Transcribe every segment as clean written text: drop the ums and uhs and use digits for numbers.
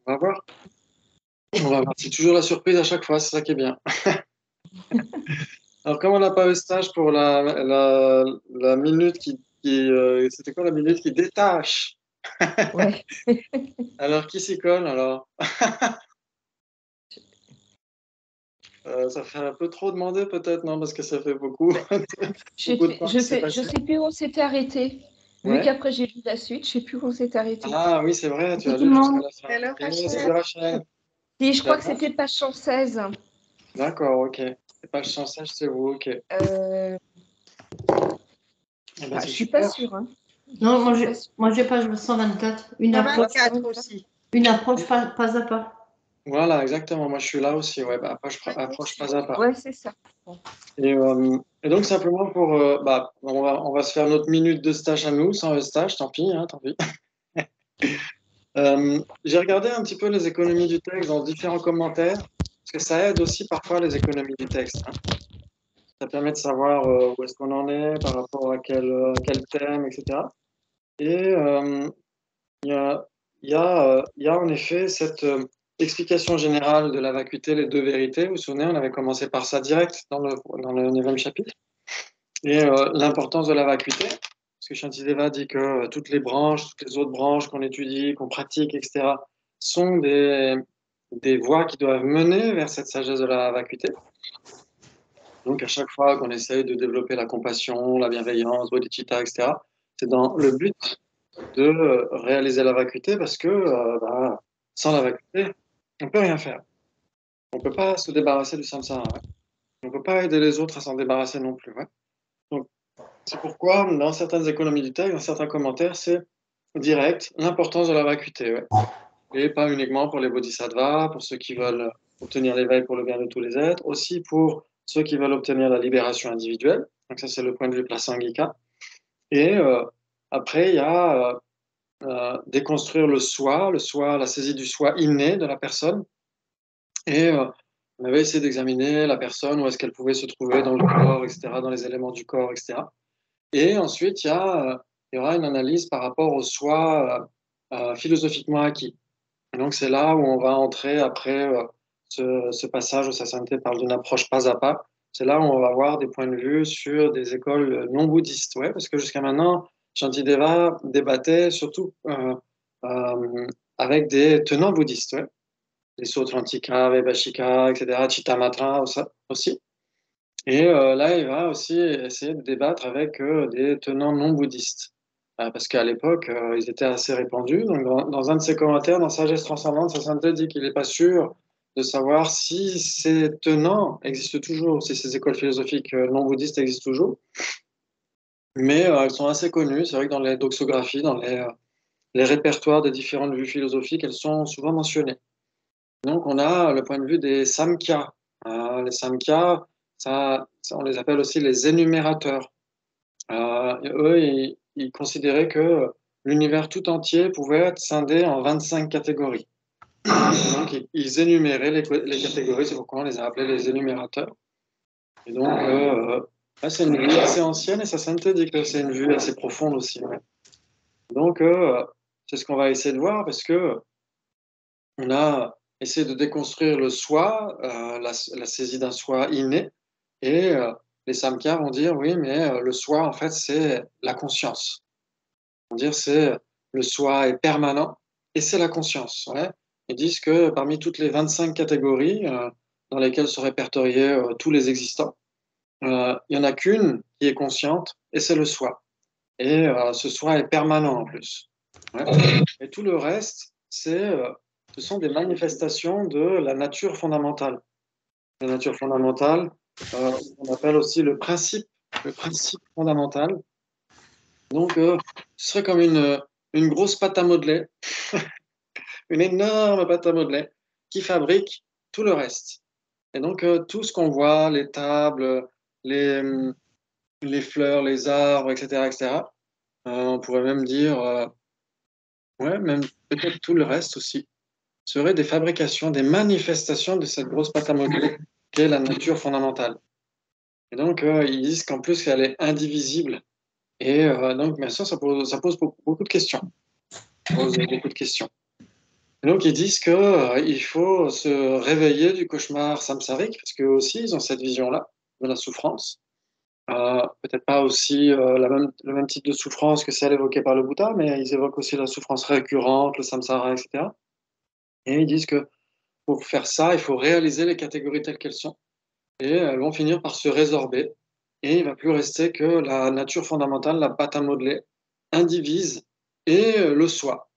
On va voir. On va voir. C'est toujours la surprise à chaque fois, c'est ça qui est bien. Alors, comme on n'a pas eu stage pour la minute c'était quoi la minute qui détache? Ouais. Alors, qui s'y colle alors? Ça fait un peu trop demander peut-être, non? Parce que ça fait beaucoup, beaucoup de temps qui s'est Je passé. sais plus où on s'était arrêté. Vu Ouais. qu'après j'ai lu la suite, je sais plus où on s'est arrêté. Ah oui, c'est vrai, tu as Tout le lu jusqu'à monde. la fin. Alors, Et Rachel, salut Rachel. Si, je Tu vas crois que bien? c'était page 116. D'accord, ok. C'est pas le chantage, c'est vous, ok. Eh Euh, ben, je c'est suis pas super. sûre. Hein. Non, Je suis pas sûre. moi j'ai page 124. Une approche, 124 aussi. pas à pas. Voilà, exactement. Moi, je suis là aussi. Ouais, bah, approche pas à pas. Ouais, c'est ça. Et donc, simplement on va se faire notre minute de stage à nous, sans le stage, tant pis, hein, tant pis. J'ai regardé un petit peu les économies du texte dans différents commentaires, parce que ça aide aussi parfois les économies du texte, hein. Ça permet de savoir où est-ce qu'on en est par rapport à quel thème, etc. Et il y a, il y a en effet cette explication générale de la vacuité, les deux vérités. Vous vous souvenez, on avait commencé par ça direct dans le 9e chapitre. Et l'importance de la vacuité, parce que Shantideva dit que toutes les branches, toutes les autres branches qu'on étudie, qu'on pratique, etc., sont des voies qui doivent mener vers cette sagesse de la vacuité. Donc, à chaque fois qu'on essaye de développer la compassion, la bienveillance, bodhicitta, etc., c'est dans le but de réaliser la vacuité, parce que sans la vacuité, on ne peut rien faire. On ne peut pas se débarrasser du samsara. Ouais. On ne peut pas aider les autres à s'en débarrasser non plus. Ouais. Donc, c'est pourquoi, dans certaines économies du texte, dans certains commentaires, c'est direct l'importance de la vacuité. Ouais. Et pas uniquement pour les bodhisattvas, pour ceux qui veulent obtenir l'éveil pour le bien de tous les êtres, aussi pour ceux qui veulent obtenir la libération individuelle. Donc ça, c'est le point de vue prasangika. Et après, il y a déconstruire le soi, la saisie du soi inné de la personne. Et on avait essayé d'examiner la personne, où est-ce qu'elle pouvait se trouver dans le corps, etc., dans les éléments du corps, etc. Et ensuite, il y aura une analyse par rapport au soi philosophiquement acquis. Et donc, c'est là où on va entrer après ce passage où Sasanté parle d'une approche pas à pas. C'est là où on va avoir des points de vue sur des écoles non bouddhistes. Ouais, parce que jusqu'à maintenant, Shantideva débattait surtout avec des tenants bouddhistes. Ouais. Les Sautrantika, Vaibhashika, etc., Chittamatra aussi. Et là, il va aussi essayer de débattre avec des tenants non bouddhistes. Parce qu'à l'époque, ils étaient assez répandus. Donc, dans un de ses commentaires, dans Sagesse transcendante, Sasanté dit qu'il n'est pas sûr de savoir si ces tenants existent toujours, si ces écoles philosophiques non bouddhistes existent toujours. Mais elles sont assez connues. C'est vrai que dans les doxographies, dans les répertoires des différentes vues philosophiques, elles sont souvent mentionnées. Donc, on a le point de vue des Samkhya. Les Samkhya, on les appelle aussi les énumérateurs. Eux, ils considéraient que l'univers tout entier pouvait être scindé en 25 catégories. Donc, ils énuméraient les catégories, c'est pourquoi on les a appelés les énumérateurs. Et donc, c'est une vue assez ancienne, et Sasanté dit que c'est une vue assez profonde aussi. Ouais. Donc, c'est ce qu'on va essayer de voir, parce que on a essayé de déconstruire le soi, la saisie d'un soi inné, et les Samkhya vont dire oui, mais le soi, en fait, c'est la conscience. Ils vont dire c'est le soi est permanent et c'est la conscience. Ouais. Ils disent que parmi toutes les 25 catégories dans lesquelles sont répertoriés tous les existants, il n'y en a qu'une qui est consciente et c'est le soi. Et ce soi est permanent en plus. Ouais. Et tout le reste, ce sont des manifestations de la nature fondamentale. La nature fondamentale, on appelle aussi le principe fondamental. Donc, ce serait comme une grosse pâte à modeler, une énorme pâte à modeler qui fabrique tout le reste. Et donc, tout ce qu'on voit, les tables, les, les fleurs, les arbres, etc., etc., on pourrait même dire, ouais, même peut-être tout le reste aussi, seraient des fabrications, des manifestations de cette grosse pâte à modeler qu'est la nature fondamentale. Et donc, ils disent qu'en plus, elle est indivisible. Et donc, bien sûr, ça pose beaucoup de questions. Ça pose beaucoup de questions. Et donc, ils disent qu'il faut se réveiller du cauchemar samsarique, parce qu'eux aussi, ils ont cette vision-là de la souffrance. Peut-être pas aussi le même type de souffrance que celle évoquée par le Bouddha, mais ils évoquent aussi la souffrance récurrente, le samsara, etc. Et ils disent que pour faire ça, il faut réaliser les catégories telles qu'elles sont. Et elles vont finir par se résorber. Et il ne va plus rester que la nature fondamentale, la pâte à modeler, indivise, et le soi.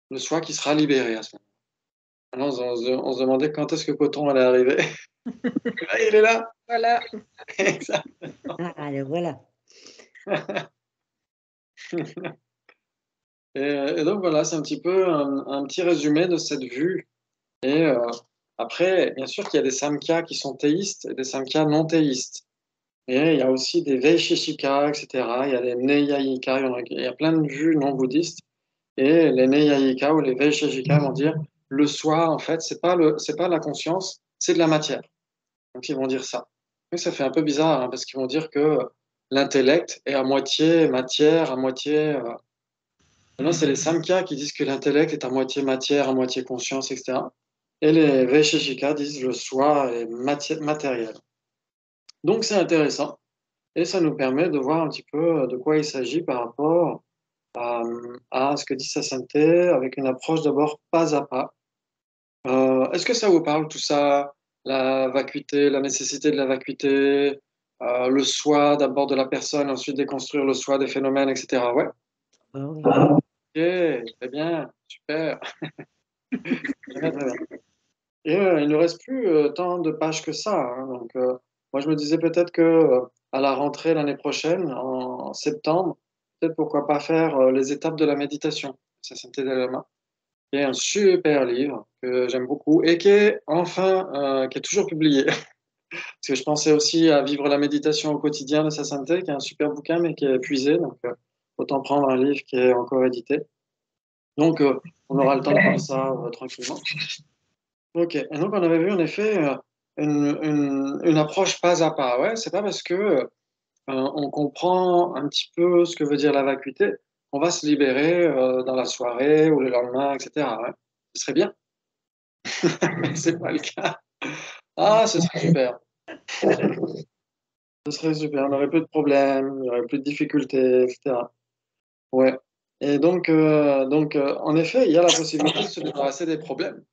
Le soi qui sera libéré à ce moment-là. Alors, on se demandait quand est-ce que Coton allait arriver. Ah, il est là. Voilà. Exact. Ah, le voilà. Et donc voilà, c'est un petit peu un petit résumé de cette vue. Et après, bien sûr qu'il y a des samkhya qui sont théistes et des samkhya non théistes. Et il y a aussi des Vaisheshikas, etc. Il y a des Neyayika, il y a plein de vues non bouddhistes. Et les Neyayika ou les Vaisheshikas vont dire le soi, en fait, c'est pas la conscience, c'est de la matière. Donc ils vont dire ça. Mais ça fait un peu bizarre, hein, parce qu'ils vont dire que l'intellect est à moitié matière, à moitié. Maintenant, c'est les Samkhya qui disent que l'intellect est à moitié matière, à moitié conscience, etc. Et les Vaisheshika disent le soi est matériel. Donc c'est intéressant. Et ça nous permet de voir un petit peu de quoi il s'agit par rapport à ce que dit sa sainteté, avec une approche d'abord pas à pas. Est-ce que ça vous parle tout ça, la vacuité, la nécessité de la vacuité, le soi d'abord de la personne, ensuite déconstruire le soi des phénomènes, etc. Ouais. Ah oui. Ok, très bien, super. Très bien, très bien. Et il ne reste plus tant de pages que ça, hein. Donc, moi, je me disais peut-être que à la rentrée l'année prochaine, en septembre, peut-être pourquoi pas faire les étapes de la méditation. Ça, c'était Dalai-Lama, qui est un super livre que j'aime beaucoup et qui est enfin, qui est toujours publié. Parce que je pensais aussi à Vivre la méditation au quotidien de sa sainteté, qui est un super bouquin, mais qui est épuisé. Donc, autant prendre un livre qui est encore édité. Donc, on aura le temps de faire ça tranquillement. Ok, et donc on avait vu en effet une approche pas à pas. Ouais, c'est pas parce que on comprend un petit peu ce que veut dire la vacuité qu'on va se libérer dans la soirée ou le lendemain, etc. Ouais. Ce serait bien, mais c'est pas le cas. Ah, ce serait super. Ce serait super. On aurait plus de problèmes, il y aurait plus de difficultés, etc. Ouais. Et donc, en effet, il y a la possibilité de se débarrasser des problèmes.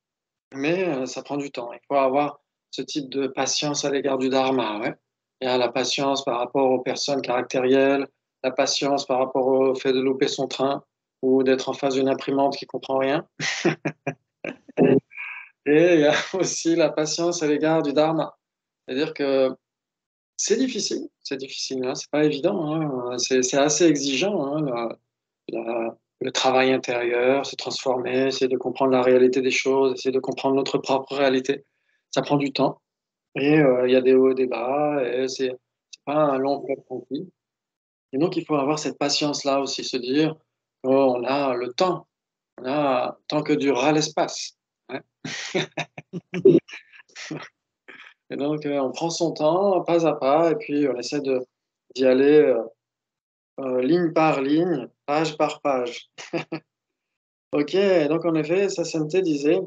Mais ça prend du temps. Il faut avoir ce type de patience à l'égard du dharma. Ouais. Il y a la patience par rapport aux personnes caractérielles, la patience par rapport au fait de louper son train ou d'être en face d'une imprimante qui comprend rien. Et il y a aussi la patience à l'égard du dharma. C'est-à-dire que c'est difficile, hein, c'est pas évident, hein, c'est assez exigeant, hein, le travail intérieur, se transformer, essayer de comprendre la réalité des choses, essayer de comprendre notre propre réalité. Ça prend du temps. Et il y a des hauts et des bas, et c'est pas un long fleuve tranquille. Et donc, il faut avoir cette patience-là aussi, se dire qu'on a le temps, on a tant que durera l'espace. Ouais. Et donc, on prend son temps, pas à pas, et puis on essaie d'y aller ligne par ligne, page par page. Ok, et donc en effet, sa sainteté disait,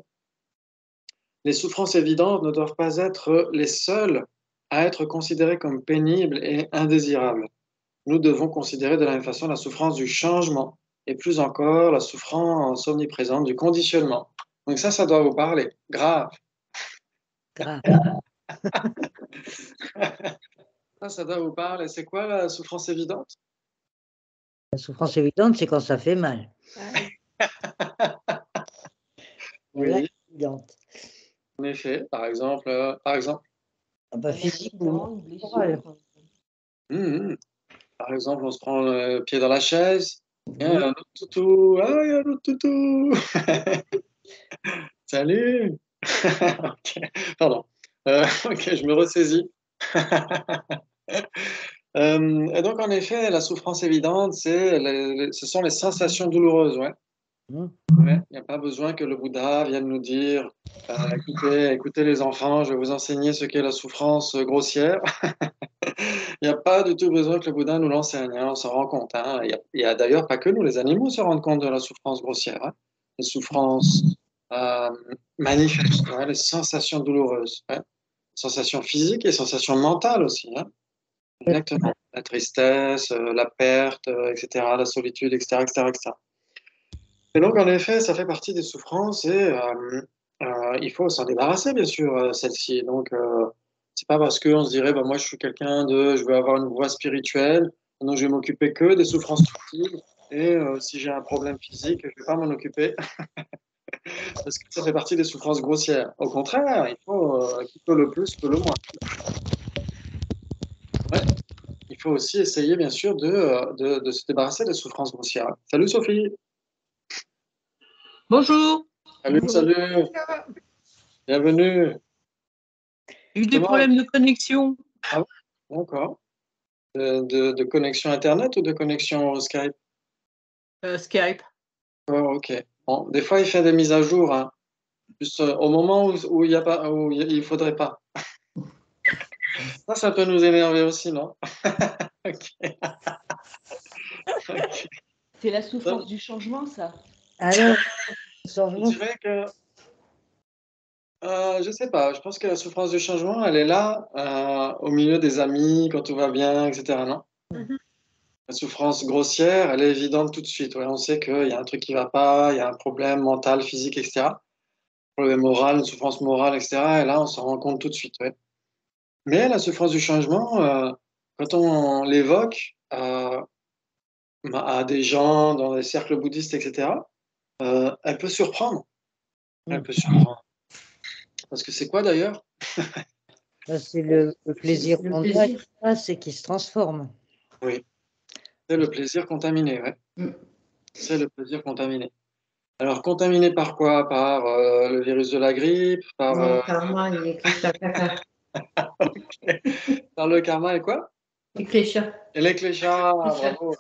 les souffrances évidentes ne doivent pas être les seules à être considérées comme pénibles et indésirables. Nous devons considérer de la même façon la souffrance du changement et plus encore la souffrance omniprésente du conditionnement. Donc ça doit vous parler. Grave. Grave. Ça doit vous parler. C'est quoi la souffrance évidente? La souffrance évidente, c'est quand ça fait mal. Voilà, Oui, évidente. en effet. Par exemple, Ah bah, physique ou Une morale. blessure. par exemple, on se prend le pied dans la chaise. Il y a Oui. un autre toutou. Ah, il y a un autre toutou. Salut. Ok, pardon. Ok, je me ressaisis. Et donc, en effet, la souffrance évidente, ce sont les sensations douloureuses. Ouais. Mmh. Ouais. Il n'y a pas besoin que le Bouddha vienne nous dire écoutez les enfants, je vais vous enseigner ce qu'est la souffrance grossière. Il n'y a pas du tout besoin que le Bouddha nous l'enseigne, hein, on s'en rend compte. Hein. Il y a d'ailleurs pas que nous, les animaux se rendent compte de la souffrance grossière. Hein. Les souffrances euh, manifestent, ouais, les sensations douloureuses, ouais. Sensations physiques et sensations mentales aussi, hein. Exactement. La tristesse, la perte, etc., la solitude, etc., etc., etc. Et donc, en effet, ça fait partie des souffrances et il faut s'en débarrasser, bien sûr, celle-ci. Donc, c'est pas parce qu'on se dirait, bah, moi, je suis quelqu'un je veux avoir une voie spirituelle, donc je vais m'occuper que des souffrances subtiles. Et si j'ai un problème physique, je vais pas m'en occuper parce que ça fait partie des souffrances grossières. Au contraire, il faut qui peut le plus que le moins. Ouais. Il faut aussi essayer, bien sûr, de se débarrasser des souffrances grossières. Salut Sophie. Bonjour, Salut, salut. Bienvenue. j'ai eu des problèmes de connexion. Ah, d'accord. De connexion Internet ou de connexion Skype? Skype. Oh, ok. Bon, des fois, il fait des mises à jour, hein. Juste au moment où il y a pas, où il faudrait pas. Ça peut nous énerver aussi, non? Ok. Ok. C'est la souffrance du changement, ça. Alors, Je changement, dirais que, je sais pas, je pense que la souffrance du changement, elle est là, au milieu des amis, quand tout va bien, etc., non? Mhm. La souffrance grossière, elle est évidente tout de suite. Ouais, on sait qu'il y a un truc qui va pas, il y a un problème mental, physique, etc. Problème moral, une souffrance morale, etc. Et là, on s'en rend compte tout de suite. Ouais. Mais la souffrance du changement, quand on l'évoque à des gens dans les cercles bouddhistes, etc., elle peut surprendre. Elle peut surprendre. Parce que c'est quoi d'ailleurs? c'est le plaisir Le qu'on a, plaisir. c'est qu'il se transforme. Oui, c'est le plaisir contaminé. Ouais. Mm. C'est le plaisir contaminé. Alors, contaminé par quoi? Par le virus de la grippe, par, Non, karma, il est cliché caca. par le karma et quoi? Il est cliché. Et les cléchards, Cléchas. bravo.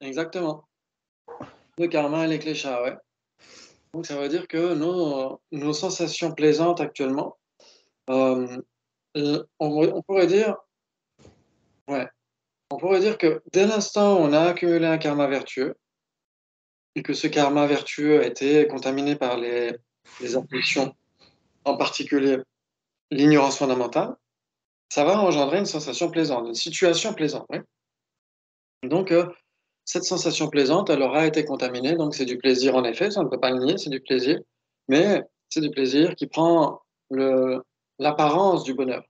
Exactement. Le karma et les cléchards, ouais. Donc, ça veut dire que nos sensations plaisantes actuellement, euh, on pourrait dire, ouais, on pourrait dire que dès l'instant où on a accumulé un karma vertueux, et que ce karma vertueux a été contaminé par les impulsions, en particulier l'ignorance fondamentale, ça va engendrer une sensation plaisante, une situation plaisante. Oui. Donc, cette sensation plaisante, elle aura été contaminée, donc c'est du plaisir en effet, ça on ne peut pas le nier, c'est du plaisir, mais c'est du plaisir qui prend l'apparence du bonheur.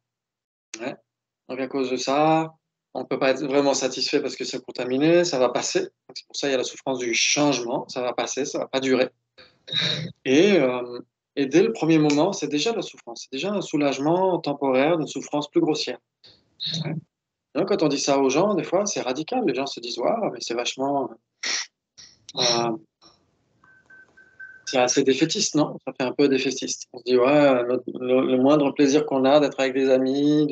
Ouais. Donc, à cause de ça, on ne peut pas être vraiment satisfait parce que c'est contaminé, ça va passer. Donc, c'est pour ça qu'il y a la souffrance du changement, ça va passer, ça ne va pas durer. Et, euh, et dès le premier moment, c'est déjà de la souffrance, c'est déjà un soulagement temporaire d'une souffrance plus grossière. Ouais. Donc, quand on dit ça aux gens, des fois, c'est radical. Les gens se disent, waouh, mais c'est vachement. Euh, c'est assez défaitiste, non? Ça fait un peu défaitiste. On se dit, ouais, le moindre plaisir qu'on a d'être avec des amis,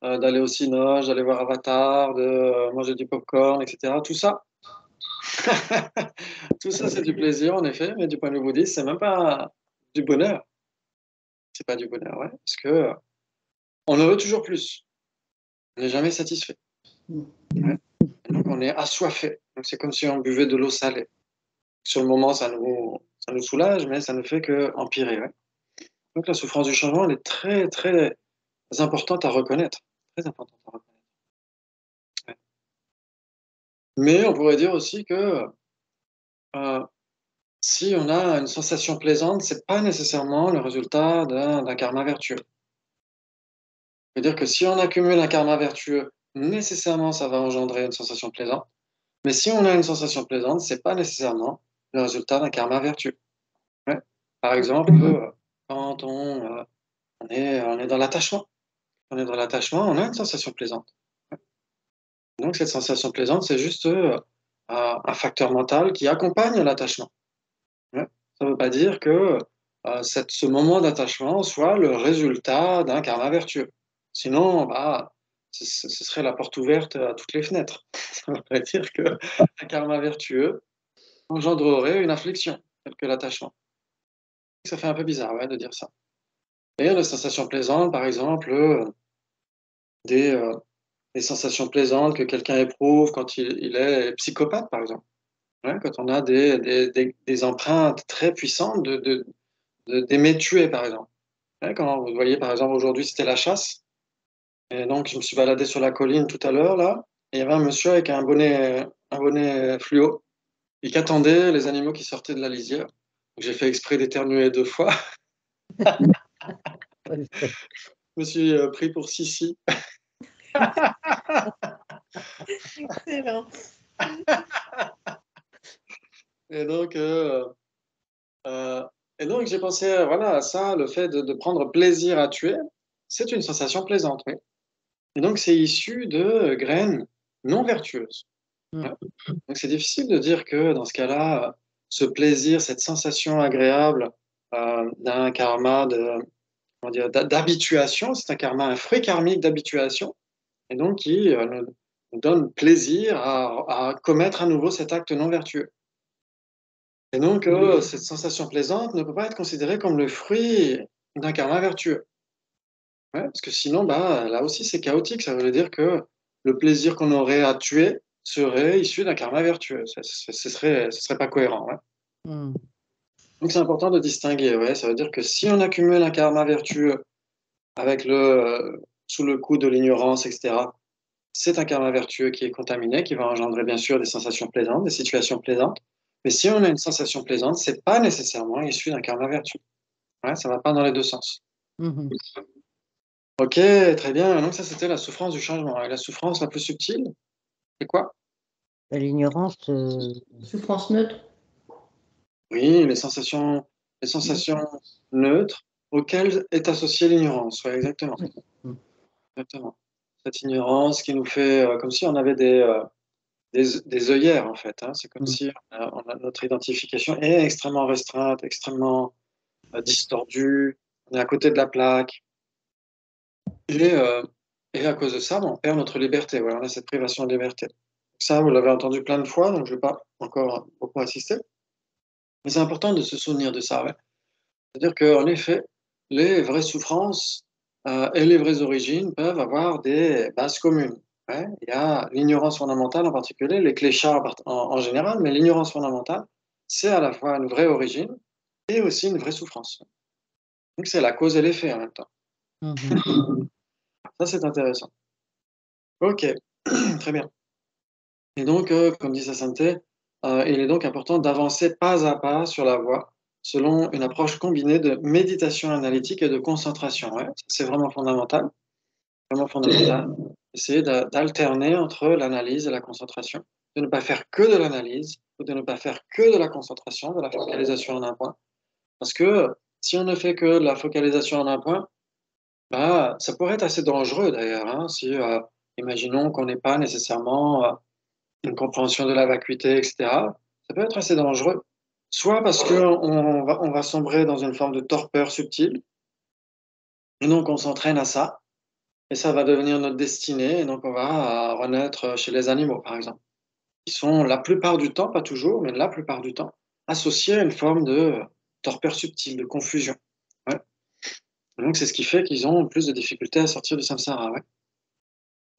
d'aller au cinoche, d'aller voir Avatar, de manger du popcorn, etc. Tout ça, tout ça, c'est du plaisir, en effet, mais du point de vue bouddhiste, c'est même pas du bonheur. C'est pas du bonheur, ouais. Parce que on en veut toujours plus. On n'est jamais satisfait. Ouais. Donc, on est assoiffé. Donc, c'est comme si on buvait de l'eau salée. Sur le moment, ça nous soulage, mais ça ne fait que empirer. Ouais. Donc la souffrance du changement, elle est très, très importante à reconnaître. Très importante à reconnaître. Ouais. Mais on pourrait dire aussi que euh, si on a une sensation plaisante, c'est pas nécessairement le résultat d'un karma vertueux. C'est-à-dire que si on accumule un karma vertueux, nécessairement ça va engendrer une sensation plaisante. Mais si on a une sensation plaisante, c'est pas nécessairement le résultat d'un karma vertueux. Ouais. Par exemple, quand on est dans l'attachement. On est dans l'attachement, on a une sensation plaisante. Donc cette sensation plaisante, c'est juste un facteur mental qui accompagne l'attachement. Ouais. Ça ne veut pas dire que ce moment d'attachement soit le résultat d'un karma vertueux. Sinon, bah, ce serait la porte ouverte à toutes les fenêtres. Ça veut dire qu'un karma vertueux engendrerait une affliction, telle que l'attachement. Ça fait un peu bizarre, ouais, de dire ça. Et les sensations plaisantes, par exemple, des, euh, des sensations plaisantes que quelqu'un éprouve quand il est psychopathe, par exemple. Ouais, quand on a des empreintes très puissantes d'aimer tuer, par exemple. Hein, quand vous voyez, par exemple, aujourd'hui, c'était la chasse. Et donc, je me suis baladé sur la colline tout à l'heure, là, et il y avait un monsieur avec un bonnet fluo, et qui attendait les animaux qui sortaient de la lisière. Donc, j'ai fait exprès d'éternuer 2 fois. Je me suis pris pour Sissi. Excellent. Et donc, euh, et donc j'ai pensé voilà, à ça, le fait de prendre plaisir à tuer, c'est une sensation plaisante, oui. Et donc, c'est issu de graines non vertueuses. Mm. Ouais. Donc, c'est difficile de dire que dans ce cas-là, ce plaisir, cette sensation agréable d'un karma comment dire, d'habituation, c'est un karma, un fruit karmique d'habituation, et donc qui nous donne plaisir à commettre à nouveau cet acte non vertueux. Et donc, cette sensation plaisante ne peut pas être considérée comme le fruit d'un karma vertueux. Ouais, parce que sinon, bah, là aussi, c'est chaotique. Ça veut dire que le plaisir qu'on aurait à tuer serait issu d'un karma vertueux. Ce serait pas cohérent. Ouais. Mm. Donc, c'est important de distinguer. Ouais. Ça veut dire que si on accumule un karma vertueux avec sous le coup de l'ignorance, etc., c'est un karma vertueux qui est contaminé, qui va engendrer bien sûr des sensations plaisantes, des situations plaisantes. Mais si on a une sensation plaisante, c'est pas nécessairement issu d'un karma vertueux. Ouais, ça va pas dans les deux sens. Mhm. Ok, très bien. Donc ça, c'était la souffrance du changement. Et la souffrance la plus subtile, c'est quoi? L'ignorance, Souffrance neutre. Oui, les sensations neutres auxquelles est associée l'ignorance. Ouais, exactement. Mm. Exactement. Cette ignorance qui nous fait comme si on avait des œillères, en fait. Hein. C'est comme Mm. si notre identification est extrêmement restreinte, extrêmement distordue. On est à côté de la plaque. Et, euh, et à cause de ça, on perd notre liberté. Voilà, on a cette privation de liberté. Ça, vous l'avez entendu plein de fois, donc je ne vais pas encore beaucoup insister. Mais c'est important de se souvenir de ça. Ouais. C'est-à-dire qu'en effet, les vraies souffrances et les vraies origines peuvent avoir des bases communes. Ouais. Il y a l'ignorance fondamentale en particulier, les cléchards en général, mais l'ignorance fondamentale, c'est à la fois une vraie origine et aussi une vraie souffrance. Donc c'est la cause et l'effet en même temps. Mhm. Ça, c'est intéressant. Ok, très bien. Et donc, comme dit sa sainteté, il est donc important d'avancer pas à pas sur la voie selon une approche combinée de méditation analytique et de concentration. Ouais, c'est vraiment fondamental, vraiment fondamental. Essayer d'alterner entre l'analyse et la concentration, de ne pas faire que de l'analyse ou de ne pas faire que de la concentration, de la focalisation en un point. Parce que si on ne fait que de la focalisation en un point, bah, ça pourrait être assez dangereux d'ailleurs. Hein, si, imaginons qu'on n'ait pas nécessairement une compréhension de la vacuité, etc., ça peut être assez dangereux. Soit parce qu'on va sombrer dans une forme de torpeur subtile, et donc on s'entraîne à ça, et ça va devenir notre destinée, et donc on va renaître chez les animaux, par exemple, qui sont la plupart du temps, pas toujours, mais la plupart du temps, associés à une forme de torpeur subtile, de confusion. Ouais. Et donc c'est ce qui fait qu'ils ont plus de difficultés à sortir du samsara. Ouais.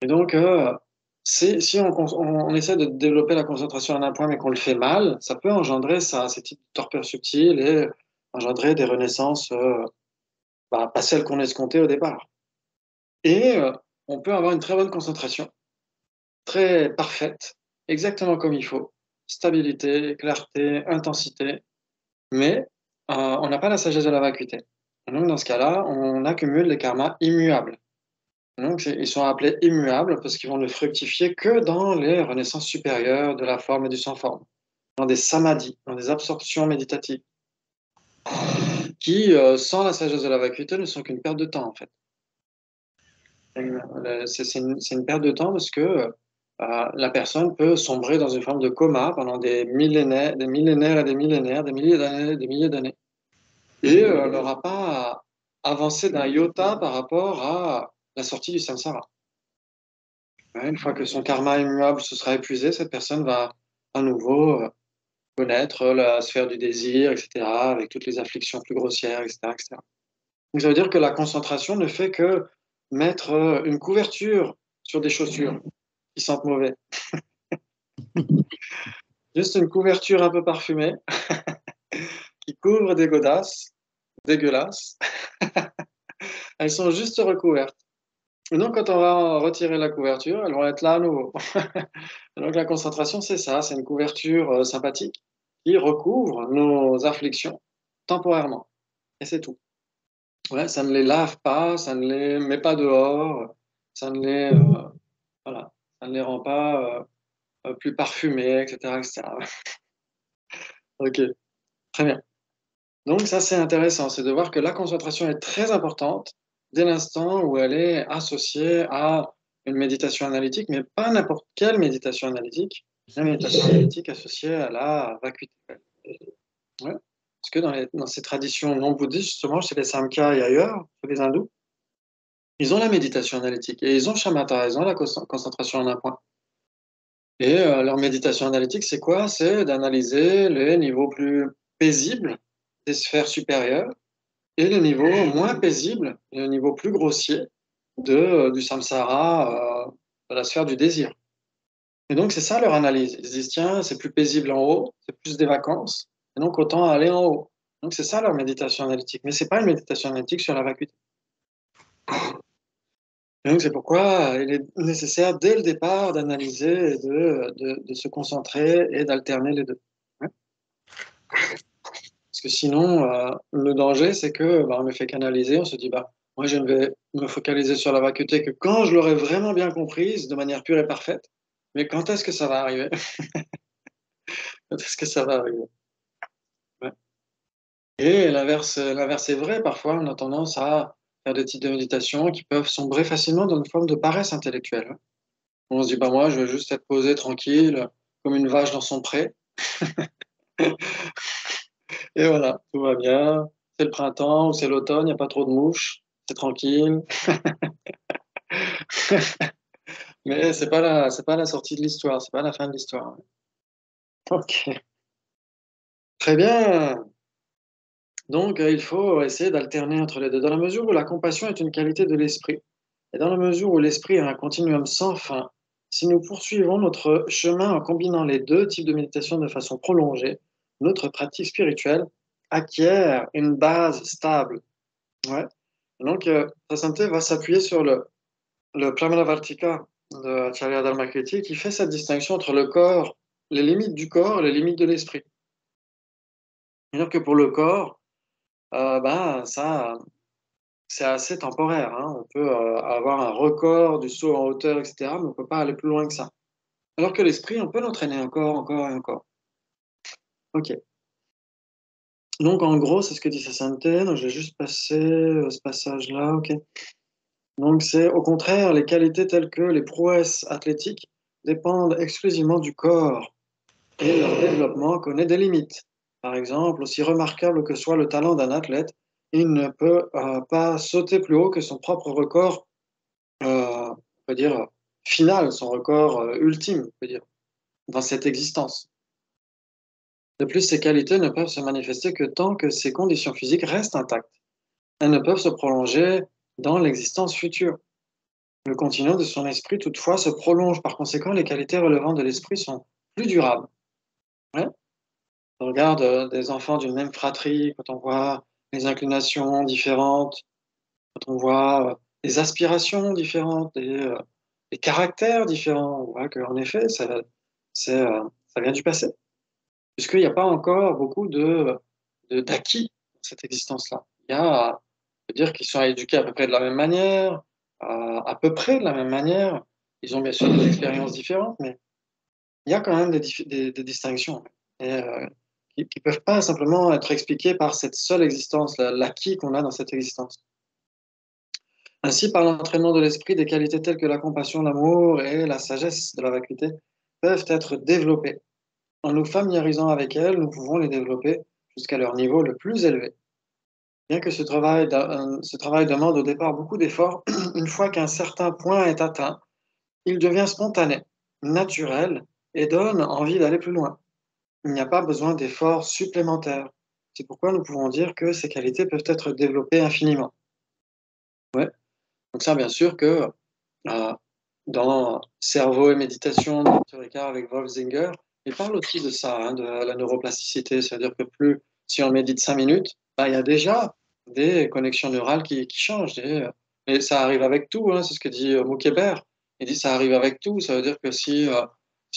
Et donc, si on essaie de développer la concentration en un point, mais qu'on le fait mal, ça peut engendrer ça, ces types de torpeurs subtiles et engendrer des renaissances, pas celles qu'on escomptait au départ. Et on peut avoir une très bonne concentration, très parfaite, exactement comme il faut, stabilité, clarté, intensité, mais on n'a pas la sagesse de la vacuité. Et donc, dans ce cas-là, on accumule des karmas immuables. Donc, ils sont appelés immuables parce qu'ils vont ne fructifier que dans les renaissances supérieures de la forme et du sans-forme, dans des samadhis, dans des absorptions méditatives, qui, sans la sagesse de la vacuité, ne sont qu'une perte de temps, en fait. C'est une perte de temps parce que la personne peut sombrer dans une forme de coma pendant des millénaires et des millénaires, des milliers d'années, des milliers d'années. Et elle n'aura pas avancé d'un iota par rapport à la sortie du samsara. Ouais, une fois que son karma immuable se sera épuisé, cette personne va à nouveau connaître la sphère du désir, etc., avec toutes les afflictions plus grossières, etc., etc. Donc ça veut dire que la concentration ne fait que mettre une couverture sur des chaussures qui sentent mauvais. Juste une couverture un peu parfumée qui couvre des godasses, dégueulasses. Elles sont juste recouvertes. Et donc, quand on va retirer la couverture, elles vont être là à nouveau. Donc, la concentration, c'est ça, c'est une couverture sympathique qui recouvre nos afflictions temporairement. Et c'est tout. Ouais, ça ne les lave pas, ça ne les met pas dehors, ça ne les, voilà, ça ne les rend pas plus parfumés, etc., etc. Ok, très bien. Donc ça, c'est intéressant, c'est de voir que la concentration est très importante dès l'instant où elle est associée à une méditation analytique, mais pas n'importe quelle méditation analytique, la méditation analytique associée à la vacuité. Ouais. Parce que dans ces traditions non bouddhistes, justement, chez les Samkhya et ailleurs, chez les hindous, ils ont la méditation analytique et ils ont shamatha, ils ont la concentration en un point. Et leur méditation analytique, c'est quoi? C'est d'analyser les niveaux plus paisibles des sphères supérieures et les niveaux moins paisibles, les niveaux plus grossiers du samsara, de la sphère du désir. Et donc, c'est ça leur analyse. Ils se disent, tiens, c'est plus paisible en haut, c'est plus des vacances, et donc autant aller en haut. Donc, c'est ça leur méditation analytique. Mais ce n'est pas une méditation analytique sur la vacuité. Et donc, c'est pourquoi il est nécessaire, dès le départ, d'analyser et de se concentrer et d'alterner les deux. Ouais. Parce que sinon, le danger, c'est que on ne fait qu'analyser, on se dit, moi, je ne vais me focaliser sur la vacuité que quand je l'aurai vraiment bien comprise, de manière pure et parfaite. Mais quand est-ce que ça va arriver? Quand est-ce que ça va arriver? Ouais. Et l'inverse est vrai. Parfois, on a tendance à faire des types de méditation qui peuvent sombrer facilement dans une forme de paresse intellectuelle. On se dit, moi, je veux juste être posé tranquille, comme une vache dans son pré. Et voilà, tout va bien. C'est le printemps ou c'est l'automne, il n'y a pas trop de mouches, c'est tranquille. Mais c'est pas la sortie de l'histoire, c'est pas la fin de l'histoire. Ok, très bien. Donc, il faut essayer d'alterner entre les deux, dans la mesure où la compassion est une qualité de l'esprit, et dans la mesure où l'esprit est un continuum sans fin. Si nous poursuivons notre chemin en combinant les deux types de méditation de façon prolongée, notre pratique spirituelle acquiert une base stable. Ouais. Donc, Sasanté va s'appuyer sur le Pramanavartika de Acharya Dharmakirti qui fait cette distinction entre le corps, les limites du corps et les limites de l'esprit. C'est-à-dire que pour le corps, ça, c'est assez temporaire. Hein. On peut avoir un record du saut en hauteur, etc., mais on ne peut pas aller plus loin que ça. Alors que l'esprit, on peut l'entraîner encore, encore et encore. Ok. Donc, en gros, c'est ce que dit Sasanté. Donc, je vais juste passer ce passage-là. Ok. Donc, c'est au contraire, les qualités telles que les prouesses athlétiques dépendent exclusivement du corps et leur développement connaît des limites. Par exemple, aussi remarquable que soit le talent d'un athlète, il ne peut pas sauter plus haut que son propre record, on peut dire, final, son record ultime, on peut dire, dans cette existence. De plus, ces qualités ne peuvent se manifester que tant que ces conditions physiques restent intactes. Elles ne peuvent se prolonger dans l'existence future. Le continuum de son esprit, toutefois, se prolonge. Par conséquent, les qualités relevant de l'esprit sont plus durables. Ouais. On regarde des enfants d'une même fratrie, quand on voit les inclinations différentes, quand on voit les aspirations différentes, les caractères différents, on voit qu'en effet, ça vient du passé. Puisqu'il n'y a pas encore beaucoup d'acquis dans cette existence-là. Il y a, on peut dire qu'ils sont éduqués à peu près de la même manière, à peu près de la même manière. Ils ont bien sûr des expériences différentes, mais il y a quand même des distinctions. Et, qui ne peuvent pas simplement être expliquées par cette seule existence, l'acquis qu'on a dans cette existence. Ainsi, par l'entraînement de l'esprit, des qualités telles que la compassion, l'amour et la sagesse de la vacuité peuvent être développées. En nous familiarisant avec elles, nous pouvons les développer jusqu'à leur niveau le plus élevé. Bien que ce travail demande au départ beaucoup d'efforts, une fois qu'un certain point est atteint, il devient spontané, naturel et donne envie d'aller plus loin. Il n'y a pas besoin d'efforts supplémentaires. C'est pourquoi nous pouvons dire que ces qualités peuvent être développées infiniment. Ouais. Donc ça, bien sûr que dans Cerveau et méditation de Dr. Ricard avec Wolfsinger, il parle aussi de ça, de la neuroplasticité. C'est-à-dire que si on médite 5 minutes, il y a déjà des connexions neurales qui changent. Et ça arrive avec tout, hein, c'est ce que dit Moukébert. Il dit ça arrive avec tout. Ça veut dire que si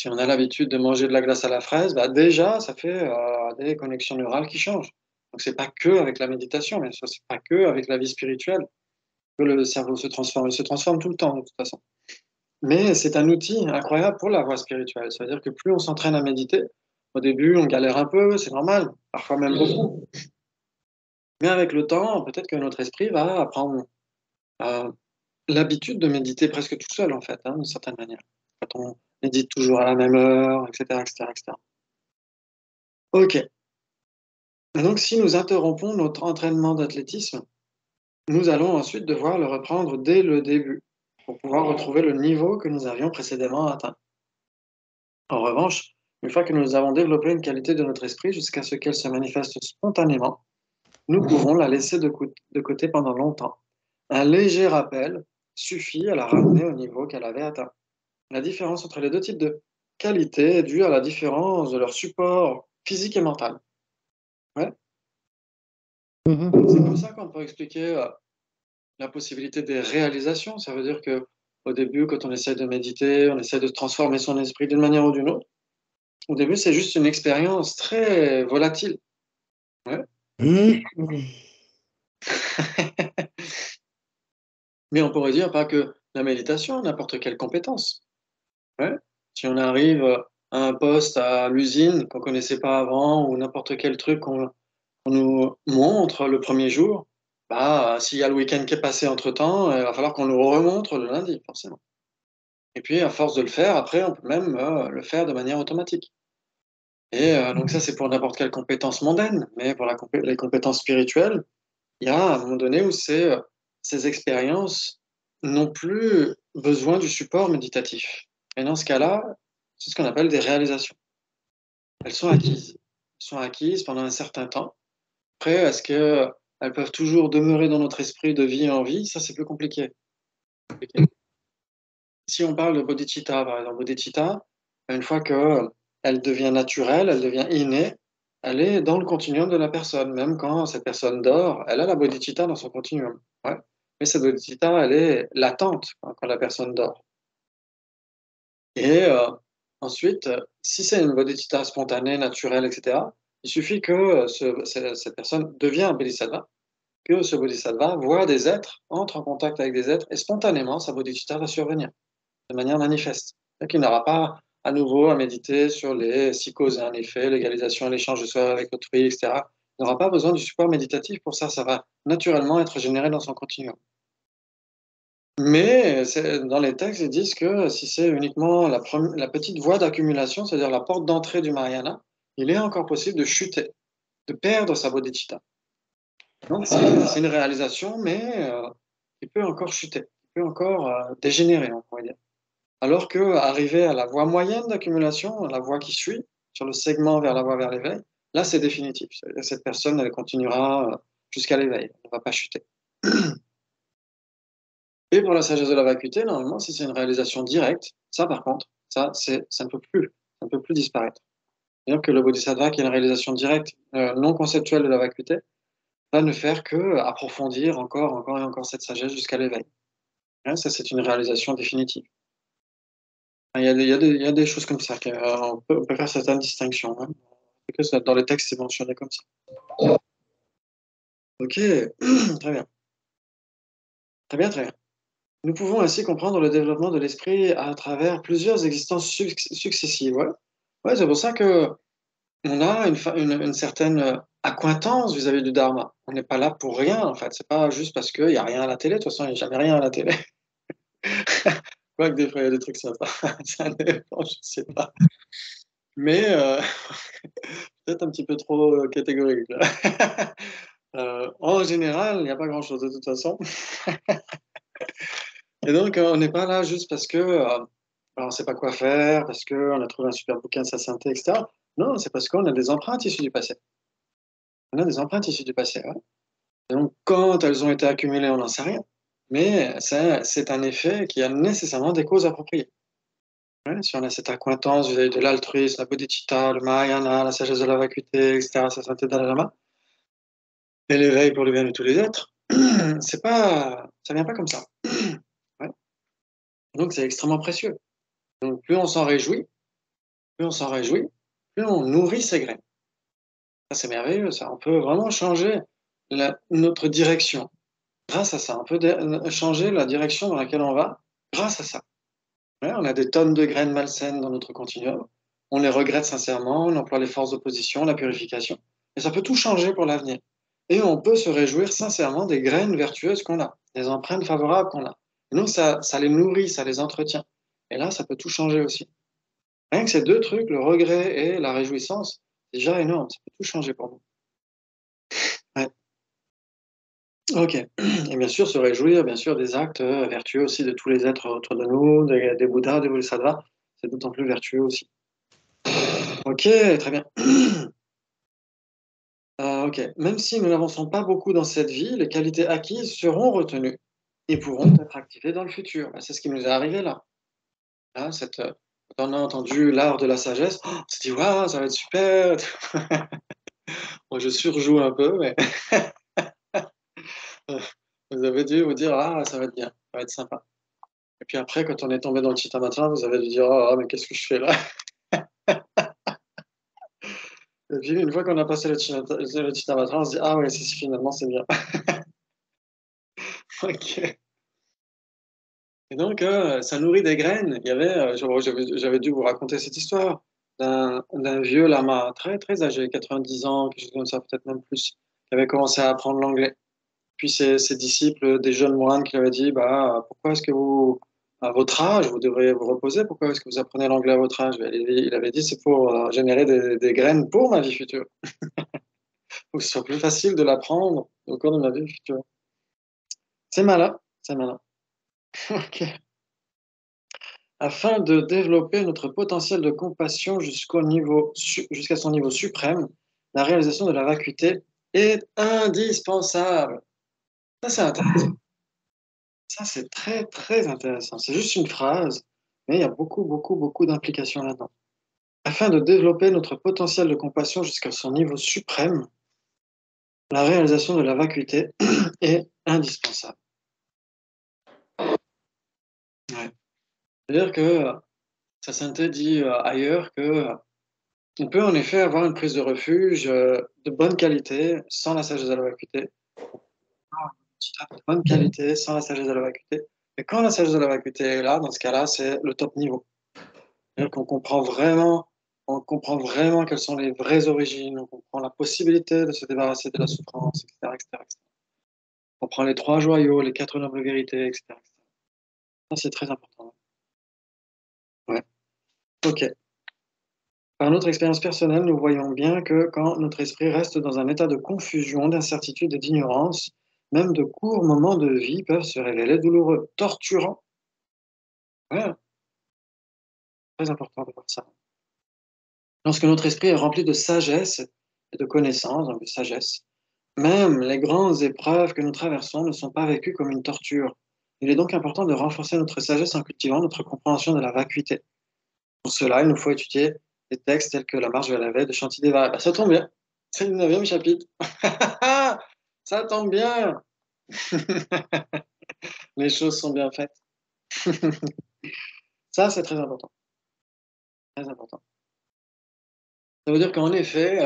on a l'habitude de manger de la glace à la fraise, bah déjà, ça fait des connexions neurales qui changent. Donc, c'est pas que avec la méditation, mais c'est pas que avec la vie spirituelle que le cerveau se transforme. Il se transforme tout le temps, de toute façon. Mais c'est un outil incroyable pour la voie spirituelle. Ça veut dire que plus on s'entraîne à méditer, au début, on galère un peu, c'est normal, parfois même beaucoup. Mais avec le temps, peut-être que notre esprit va apprendre l'habitude de méditer presque tout seul, en fait, hein, d'une certaine manière. Quand on médite toujours à la même heure, etc., etc., etc. Ok. Et donc, si nous interrompons notre entraînement d'athlétisme, nous allons ensuite devoir le reprendre dès le début pour pouvoir retrouver le niveau que nous avions précédemment atteint. En revanche, une fois que nous avons développé une qualité de notre esprit jusqu'à ce qu'elle se manifeste spontanément, nous pouvons la laisser de côté pendant longtemps. Un léger rappel suffit à la ramener au niveau qu'elle avait atteint. La différence entre les deux types de qualités est due à la différence de leur support physique et mental. Ouais. C'est comme ça qu'on peut expliquer la possibilité des réalisations. Ça veut dire que au début, quand on essaie de méditer, on essaie de transformer son esprit d'une manière ou d'une autre. Au début, c'est juste une expérience très volatile. Ouais. Mais on pourrait dire pas que la méditation, n'importe quelle compétence. Ouais. Si on arrive à un poste à l'usine qu'on connaissait pas avant ou n'importe quel truc qu'on nous montre le premier jour, bah, s'il y a le week-end qui est passé entre-temps, il va falloir qu'on nous remontre le lundi, forcément. Et puis, à force de le faire, après, on peut même le faire de manière automatique. Et donc ça, c'est pour n'importe quelle compétence mondaine, mais pour les compétences spirituelles, il y a un moment donné où ces expériences n'ont plus besoin du support méditatif. Et dans ce cas-là, c'est ce qu'on appelle des réalisations. Elles sont acquises. Elles sont acquises pendant un certain temps. Après, est-ce qu'elles peuvent toujours demeurer dans notre esprit de vie en vie? Ça, c'est plus compliqué. Si on parle de bodhicitta, par exemple, bodhicitta, une fois qu'elle devient naturelle, elle devient innée, elle est dans le continuum de la personne. Même quand cette personne dort, elle a la bodhicitta dans son continuum. Ouais. Mais cette bodhicitta, elle est latente quand la personne dort. Et ensuite, si c'est une bodhicitta spontanée, naturelle, etc., il suffit que cette personne devienne un bodhisattva, que ce bodhisattva voit des êtres, entre en contact avec des êtres, et spontanément, sa bodhicitta va survenir de manière manifeste. Donc, il n'aura pas à nouveau à méditer sur les six causes et un effet, l'égalisation, l'échange de soi avec autrui, etc. Il n'aura pas besoin du support méditatif pour ça, ça va naturellement être généré dans son continuum. Mais dans les textes, ils disent que si c'est uniquement la petite voie d'accumulation, c'est-à-dire la porte d'entrée du Mahayana, il est encore possible de chuter, de perdre sa bodhicitta. Donc c'est une réalisation, mais il peut encore chuter, il peut encore dégénérer, on pourrait dire. Alors qu'arriver à la voie moyenne d'accumulation, la voie qui suit, sur le segment vers la voie vers l'éveil, là c'est définitif. C'est-à-dire que cette personne, elle continuera jusqu'à l'éveil, elle ne va pas chuter. Et pour la sagesse de la vacuité, normalement, si c'est une réalisation directe, ça par contre, ça ne peut plus disparaître. C'est-à-dire que le bodhisattva qui a une réalisation directe, non conceptuelle de la vacuité, va ne faire que approfondir encore et encore cette sagesse jusqu'à l'éveil. Hein, ça, c'est une réalisation définitive. Il y a des choses comme ça, on peut faire certaines distinctions. Hein. Dans les textes, c'est mentionné comme ça. Ok, très bien. Très bien, très bien. Nous pouvons ainsi comprendre le développement de l'esprit à travers plusieurs existences successives. Ouais, ouais, c'est pour ça que on a une certaine accointance vis-à-vis du Dharma. On n'est pas là pour rien, en fait. C'est pas juste parce qu'il n'y a rien à la télé. De toute façon, il n'y a jamais rien à la télé. Quoique des fois, il y a des trucs sympas. Ça dépend, je ne sais pas. Mais peut-être un petit peu trop catégorique. Là. En général, il n'y a pas grand-chose de toute façon. Et donc, on n'est pas là juste parce que on ne sait pas quoi faire, parce qu'on a trouvé un super bouquin de sa santé, etc. Non, c'est parce qu'on a des empreintes issues du passé. On a des empreintes issues du passé. Ouais. Et donc, quand elles ont été accumulées, on n'en sait rien. Mais c'est un effet qui a nécessairement des causes appropriées. Ouais, si on a cette accointance vis-à-vis de l'altruisme, la bodhicitta, le Mahayana, la sagesse de la vacuité, etc., sa santé Dalai Lama, Et l'éveil pour le bien de tous les êtres, ça vient pas comme ça. Ouais. Donc c'est extrêmement précieux. Donc plus on s'en réjouit, plus on nourrit ces graines. Ça, c'est merveilleux, ça. On peut vraiment changer notre direction grâce à ça. On peut changer la direction dans laquelle on va grâce à ça. Ouais, on a des tonnes de graines malsaines dans notre continuum. On les regrette sincèrement, on emploie les forces d'opposition, la purification. Et ça peut tout changer pour l'avenir. Et on peut se réjouir sincèrement des graines vertueuses qu'on a, des empreintes favorables qu'on a. Et donc ça les nourrit, ça les entretient. Et là, ça peut tout changer aussi. Rien que ces deux trucs, le regret et la réjouissance, c'est déjà énorme. Ça peut tout changer pour nous. Ouais. Ok. Et bien sûr, se réjouir, bien sûr, des actes vertueux aussi de tous les êtres autour de nous, des Bouddhas, des Bodhisattvas, c'est d'autant plus vertueux aussi. Ok, très bien. Ok. Même si nous n'avançons pas beaucoup dans cette vie, les qualités acquises seront retenues et pourront être activées dans le futur. C'est ce qui nous est arrivé là. Là, quand on a entendu l'art de la sagesse, on s'est dit, waouh, ça va être super. Bon, je surjoue un peu, mais vous avez dû vous dire, ah, ça va être bien, ça va être sympa. Et puis après, quand on est tombé dans le Chittamatra, vous avez dû dire, oh, mais qu'est-ce que je fais là? Et puis une fois qu'on a passé le Chittamatra, on se dit, ah ouais, finalement, c'est bien. Ok. Et donc, ça nourrit des graines. Il y avait, j'avais dû vous raconter cette histoire d'un vieux lama très, très âgé, 90 ans, quelque chose comme ça, peut-être même plus, qui avait commencé à apprendre l'anglais. Puis ses disciples, des jeunes moines, qui lui avaient dit, bah, pourquoi est-ce que vous, à votre âge, vous devriez vous reposer? Pourquoi est-ce que vous apprenez l'anglais à votre âge? Il avait dit, c'est pour générer des graines pour ma vie future. Pour que ce soit plus facile de l'apprendre au cours de ma vie future. C'est malin, c'est malin. Ok. Afin de développer notre potentiel de compassion jusqu'à son niveau suprême, la réalisation de la vacuité est indispensable. Ça, c'est intéressant. Ça, c'est très, très intéressant. C'est juste une phrase, mais il y a beaucoup, beaucoup, beaucoup d'implications là-dedans. Afin de développer notre potentiel de compassion jusqu'à son niveau suprême, la réalisation de la vacuité est indispensable. Ouais. C'est-à-dire que sa sainteté dit ailleurs que on peut en effet avoir une prise de refuge de bonne qualité sans la sagesse de la vacuité. De bonne qualité sans la sagesse de la vacuité. Et quand la sagesse de la vacuité est là, dans ce cas-là, c'est le top niveau. C'est-à-dire on comprend vraiment quelles sont les vraies origines, on comprend la possibilité de se débarrasser de la souffrance, etc., etc., etc. On comprend les trois joyaux, les quatre nobles vérités, etc., etc. Ça, c'est très important. Ouais. Ok. Par notre expérience personnelle, nous voyons bien que quand notre esprit reste dans un état de confusion, d'incertitude et d'ignorance, même de courts moments de vie peuvent se révéler douloureux, torturants. Ouais, très important de voir ça. Lorsque notre esprit est rempli de sagesse et de connaissance, donc de sagesse, même les grandes épreuves que nous traversons ne sont pas vécues comme une torture. Il est donc important de renforcer notre sagesse en cultivant notre compréhension de la vacuité. Pour cela, il nous faut étudier des textes tels que La Marche vers la Veille de Shantideva. Ben, ça tombe bien, c'est le 9e chapitre. Ça tombe bien. Les choses sont bien faites. Ça, c'est très important. Très important. Ça veut dire qu'en effet,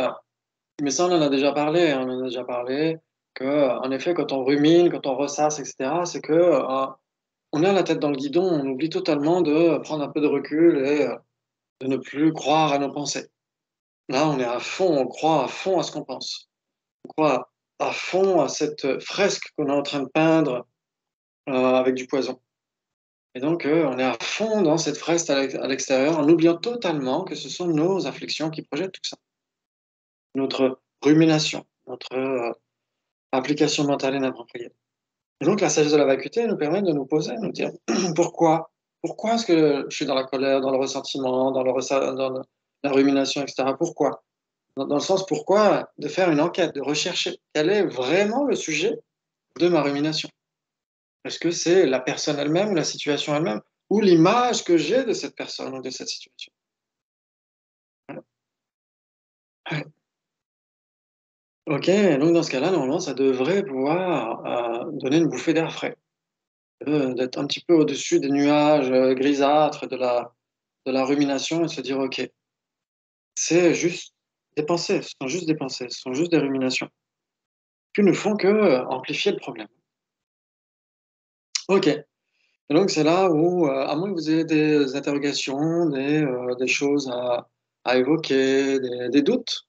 mais ça, on en a déjà parlé, hein, on en a déjà parlé, que, en effet, quand on rumine, quand on ressasse, etc., c'est que on a la tête dans le guidon, on oublie totalement de prendre un peu de recul et de ne plus croire à nos pensées. Là, on est à fond, on croit à fond à ce qu'on pense. On croit à fond à cette fresque qu'on est en train de peindre avec du poison. Et donc, on est à fond dans cette fresque à l'extérieur, en oubliant totalement que ce sont nos afflictions qui projettent tout ça. Notre rumination, notre application mentale inappropriée. Et donc, la sagesse de la vacuité nous permet de nous poser, de nous dire pourquoi? Pourquoi est-ce que je suis dans la colère, dans le ressentiment, dans la rumination, etc. Pourquoi? Dans le sens pourquoi, de faire une enquête, de rechercher quel est vraiment le sujet de ma rumination. Est-ce que c'est la personne elle-même ou la situation elle-même ou l'image que j'ai de cette personne ou de cette situation? Ouais. Ok, donc dans ce cas-là, normalement, ça devrait pouvoir donner une bouffée d'air frais. D'être un petit peu au-dessus des nuages grisâtres de la rumination et se dire, ok, c'est juste des pensées, ce sont juste des pensées, ce sont juste des ruminations qui ne font que amplifier le problème. Ok, et donc c'est là où, à moins que vous ayez des interrogations, des choses à évoquer, des doutes.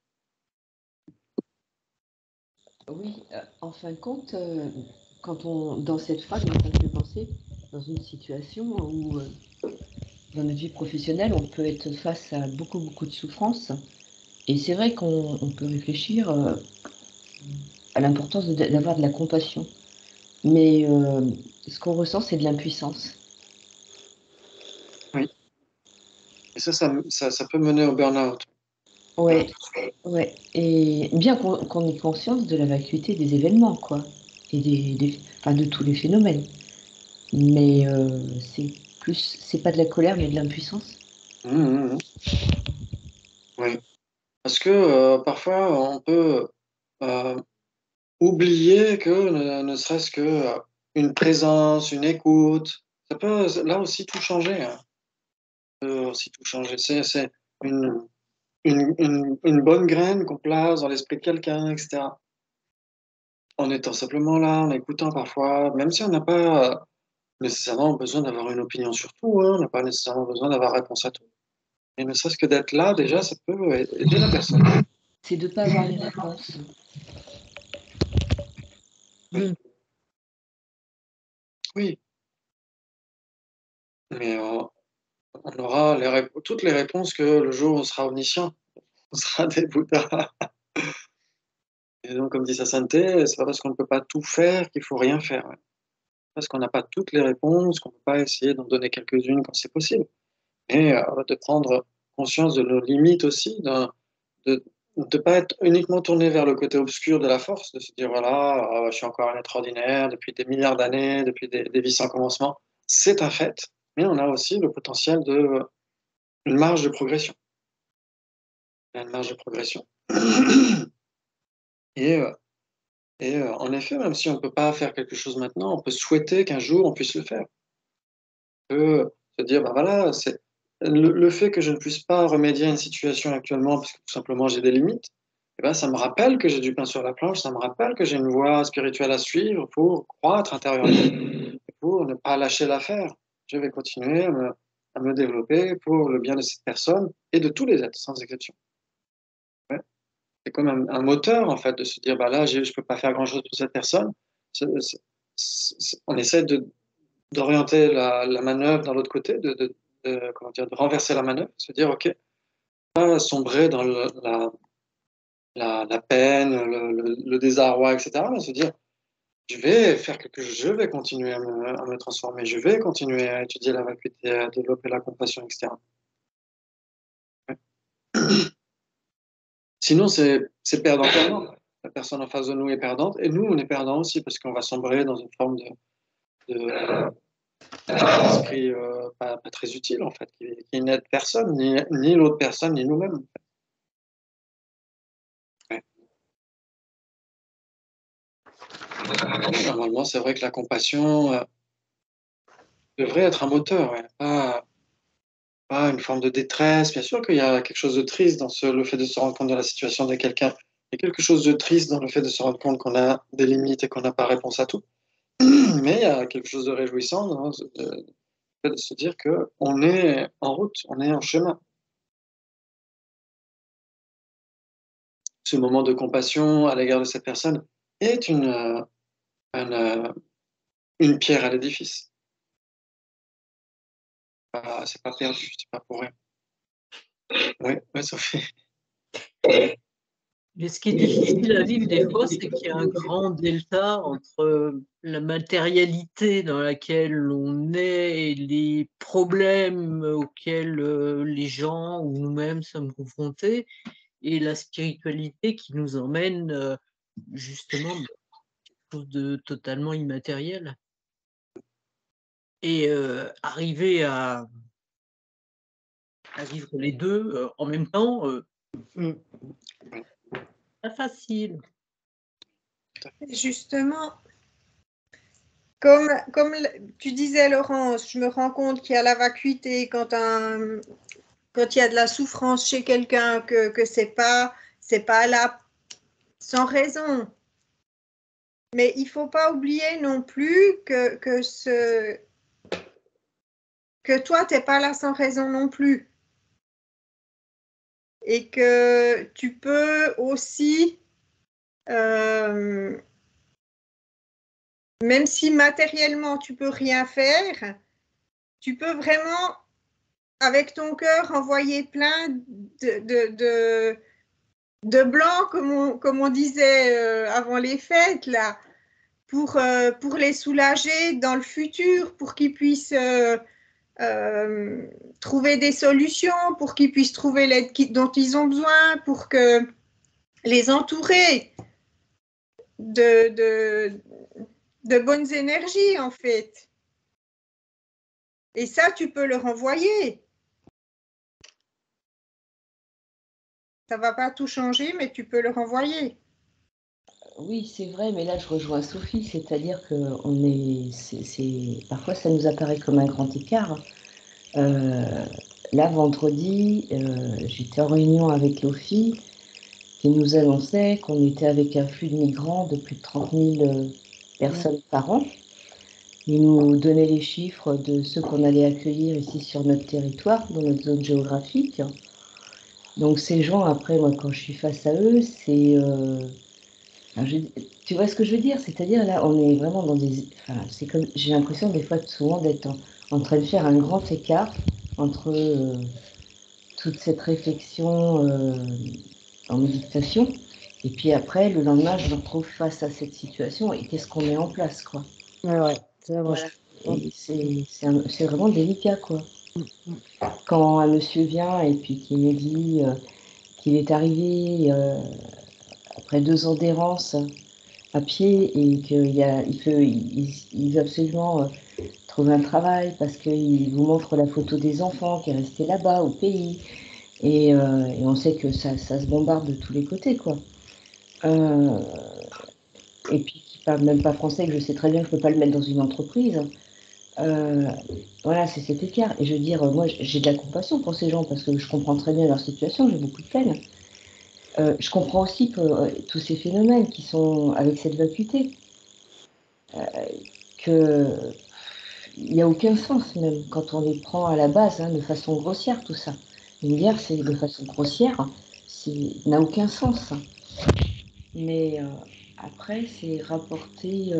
Oui, en fin de compte, dans cette phrase, ça me fait penser dans une situation où, dans notre vie professionnelle, on peut être face à beaucoup de souffrance. Et c'est vrai qu'on peut réfléchir à l'importance d'avoir de la compassion. Mais ce qu'on ressent, c'est de l'impuissance. Oui, et ça peut mener au burn-out. Ouais, ouais. Et bien qu'on ait conscience de la vacuité des événements, quoi, et enfin, de tous les phénomènes. Mais c'est pas de la colère, mais de l'impuissance. Mmh. Oui, parce que parfois on peut oublier que ne serait-ce que une présence, une écoute, ça peut là aussi tout changer, hein. Ça peut aussi tout changer. C'est une, une bonne graine qu'on place dans l'esprit de quelqu'un, etc. En étant simplement là, en écoutant parfois, même si on n'a pas nécessairement besoin d'avoir une opinion sur tout, hein, on n'a pas nécessairement besoin d'avoir réponse à tout. Et ne serait-ce que d'être là, déjà, ça peut aider la personne. C'est de ne pas avoir les réponses. Oui, oui. Mais on aura toutes les réponses que le jour où on sera omniscient, on sera des Bouddhas. Et donc, comme dit sa sainteté, c'est pas parce qu'on ne peut pas tout faire qu'il faut rien faire. Ouais. Parce qu'on n'a pas toutes les réponses, qu'on ne peut pas essayer d'en donner quelques-unes quand c'est possible. Et de prendre conscience de nos limites aussi, de ne pas être uniquement tourné vers le côté obscur de la force, de se dire voilà, je suis encore un être ordinaire depuis des milliards d'années, depuis des vies sans commencement. C'est un fait, mais on a aussi le potentiel une marge de progression. Il y a une marge de progression. Et, en effet, même si on ne peut pas faire quelque chose maintenant, on peut souhaiter qu'un jour on puisse le faire. On peut se dire, bah voilà, c'est le fait que je ne puisse pas remédier à une situation actuellement parce que tout simplement j'ai des limites, eh ben, ça me rappelle que j'ai du pain sur la planche, ça me rappelle que j'ai une voie spirituelle à suivre pour croître intérieurement, et pour ne pas lâcher l'affaire. Je vais continuer à me développer pour le bien de cette personne et de tous les êtres, sans exception. Ouais. C'est comme un moteur, en fait, de se dire, bah là, je ne peux pas faire grand-chose pour cette personne. On essaie d'orienter la manœuvre dans l'autre côté, comment dire, de renverser la manœuvre, se dire, OK, pas sombrer dans la peine, le désarroi, etc., mais se dire, je vais faire quelque chose, je vais continuer à me transformer, je vais continuer à étudier la vacuité, à développer la compassion, etc. Ouais. Sinon, c'est perdant-perdant. La personne en face de nous est perdante, et nous, on est perdant aussi, parce qu'on va sombrer dans une forme d'esprit pas très utile, en fait, qui n'aide personne, ni l'autre personne, ni nous-mêmes. Ouais. Normalement, c'est vrai que la compassion devrait être un moteur, ouais, pas une forme de détresse. Bien sûr qu'il y a quelque chose de triste dans le fait de se rendre compte de la situation de quelqu'un. Il y a quelque chose de triste dans le fait de se rendre compte qu'on a des limites et qu'on n'a pas réponse à tout. Mais il y a quelque chose de réjouissant dans le fait de se dire qu'on est en route, on est en chemin. Ce moment de compassion à l'égard de cette personne est un, une pierre à l'édifice. C'est pas perdu, c'est pas pour rien. Oui, ouais, Sophie. Mais ce qui est difficile à vivre des fois, c'est qu'il y a un grand delta entre la matérialité dans laquelle on est et les problèmes auxquels les gens ou nous-mêmes sommes confrontés, et la spiritualité qui nous emmène justement vers quelque chose de totalement immatériel. Et arriver à vivre les deux en même temps, Mm. pas facile. Justement, comme tu disais, Laurence, je me rends compte qu'il y a la vacuité quand il y a de la souffrance chez quelqu'un, que c'est pas là sans raison. Mais il faut pas oublier non plus que toi, t'es pas là sans raison non plus. Et que tu peux aussi, même si matériellement tu peux rien faire, tu peux vraiment, avec ton cœur, envoyer plein de blancs, comme on disait avant les fêtes, là, pour les soulager dans le futur, pour qu'ils puissent trouver des solutions, pour qu'ils puissent trouver l'aide dont ils ont besoin, pour que les entourer de bonnes énergies, en fait. Et ça, tu peux leur envoyer. Ça ne va pas tout changer, mais tu peux leur envoyer. Oui, c'est vrai, mais là je rejoins Sophie, c'est-à-dire que parfois ça nous apparaît comme un grand écart. Là, vendredi, j'étais en réunion avec l'OFI qui nous annonçait qu'on était avec un flux de migrants de plus de 30 000 personnes par an. Ils nous donnaient les chiffres de ceux qu'on allait accueillir ici sur notre territoire, dans notre zone géographique. Donc ces gens, après, moi, quand je suis face à eux, c'est... tu vois ce que je veux dire? C'est-à-dire, là, on est vraiment dans des... Enfin, c'est comme... J'ai l'impression, des fois, souvent, d'être en train de faire un grand écart entre toute cette réflexion en méditation, et puis après, le lendemain, je me retrouve face à cette situation, et qu'est-ce qu'on met en place, quoi. Ouais, ça, moi, Voilà. Et c'est vraiment délicat, quoi. Quand un monsieur vient et puis qu'il me dit qu'il est arrivé après 2 ans d'errance à pied et qu'il veut absolument trouver un travail parce qu'il vous montre la photo des enfants qui est resté là-bas au pays et on sait que ça se bombarde de tous les côtés, quoi. Et puis qui parle même pas français, que je sais très bien que je peux pas le mettre dans une entreprise. Voilà, c'est cet écart. Et je veux dire, moi, j'ai de la compassion pour ces gens parce que je comprends très bien leur situation, j'ai beaucoup de peine. Je comprends aussi que tous ces phénomènes qui sont avec cette vacuité, qu'il n'y a aucun sens, même quand on les prend à la base, hein, de façon grossière, tout ça. Une guerre, c'est de façon grossière, n'a aucun sens. Mais après, c'est rapporter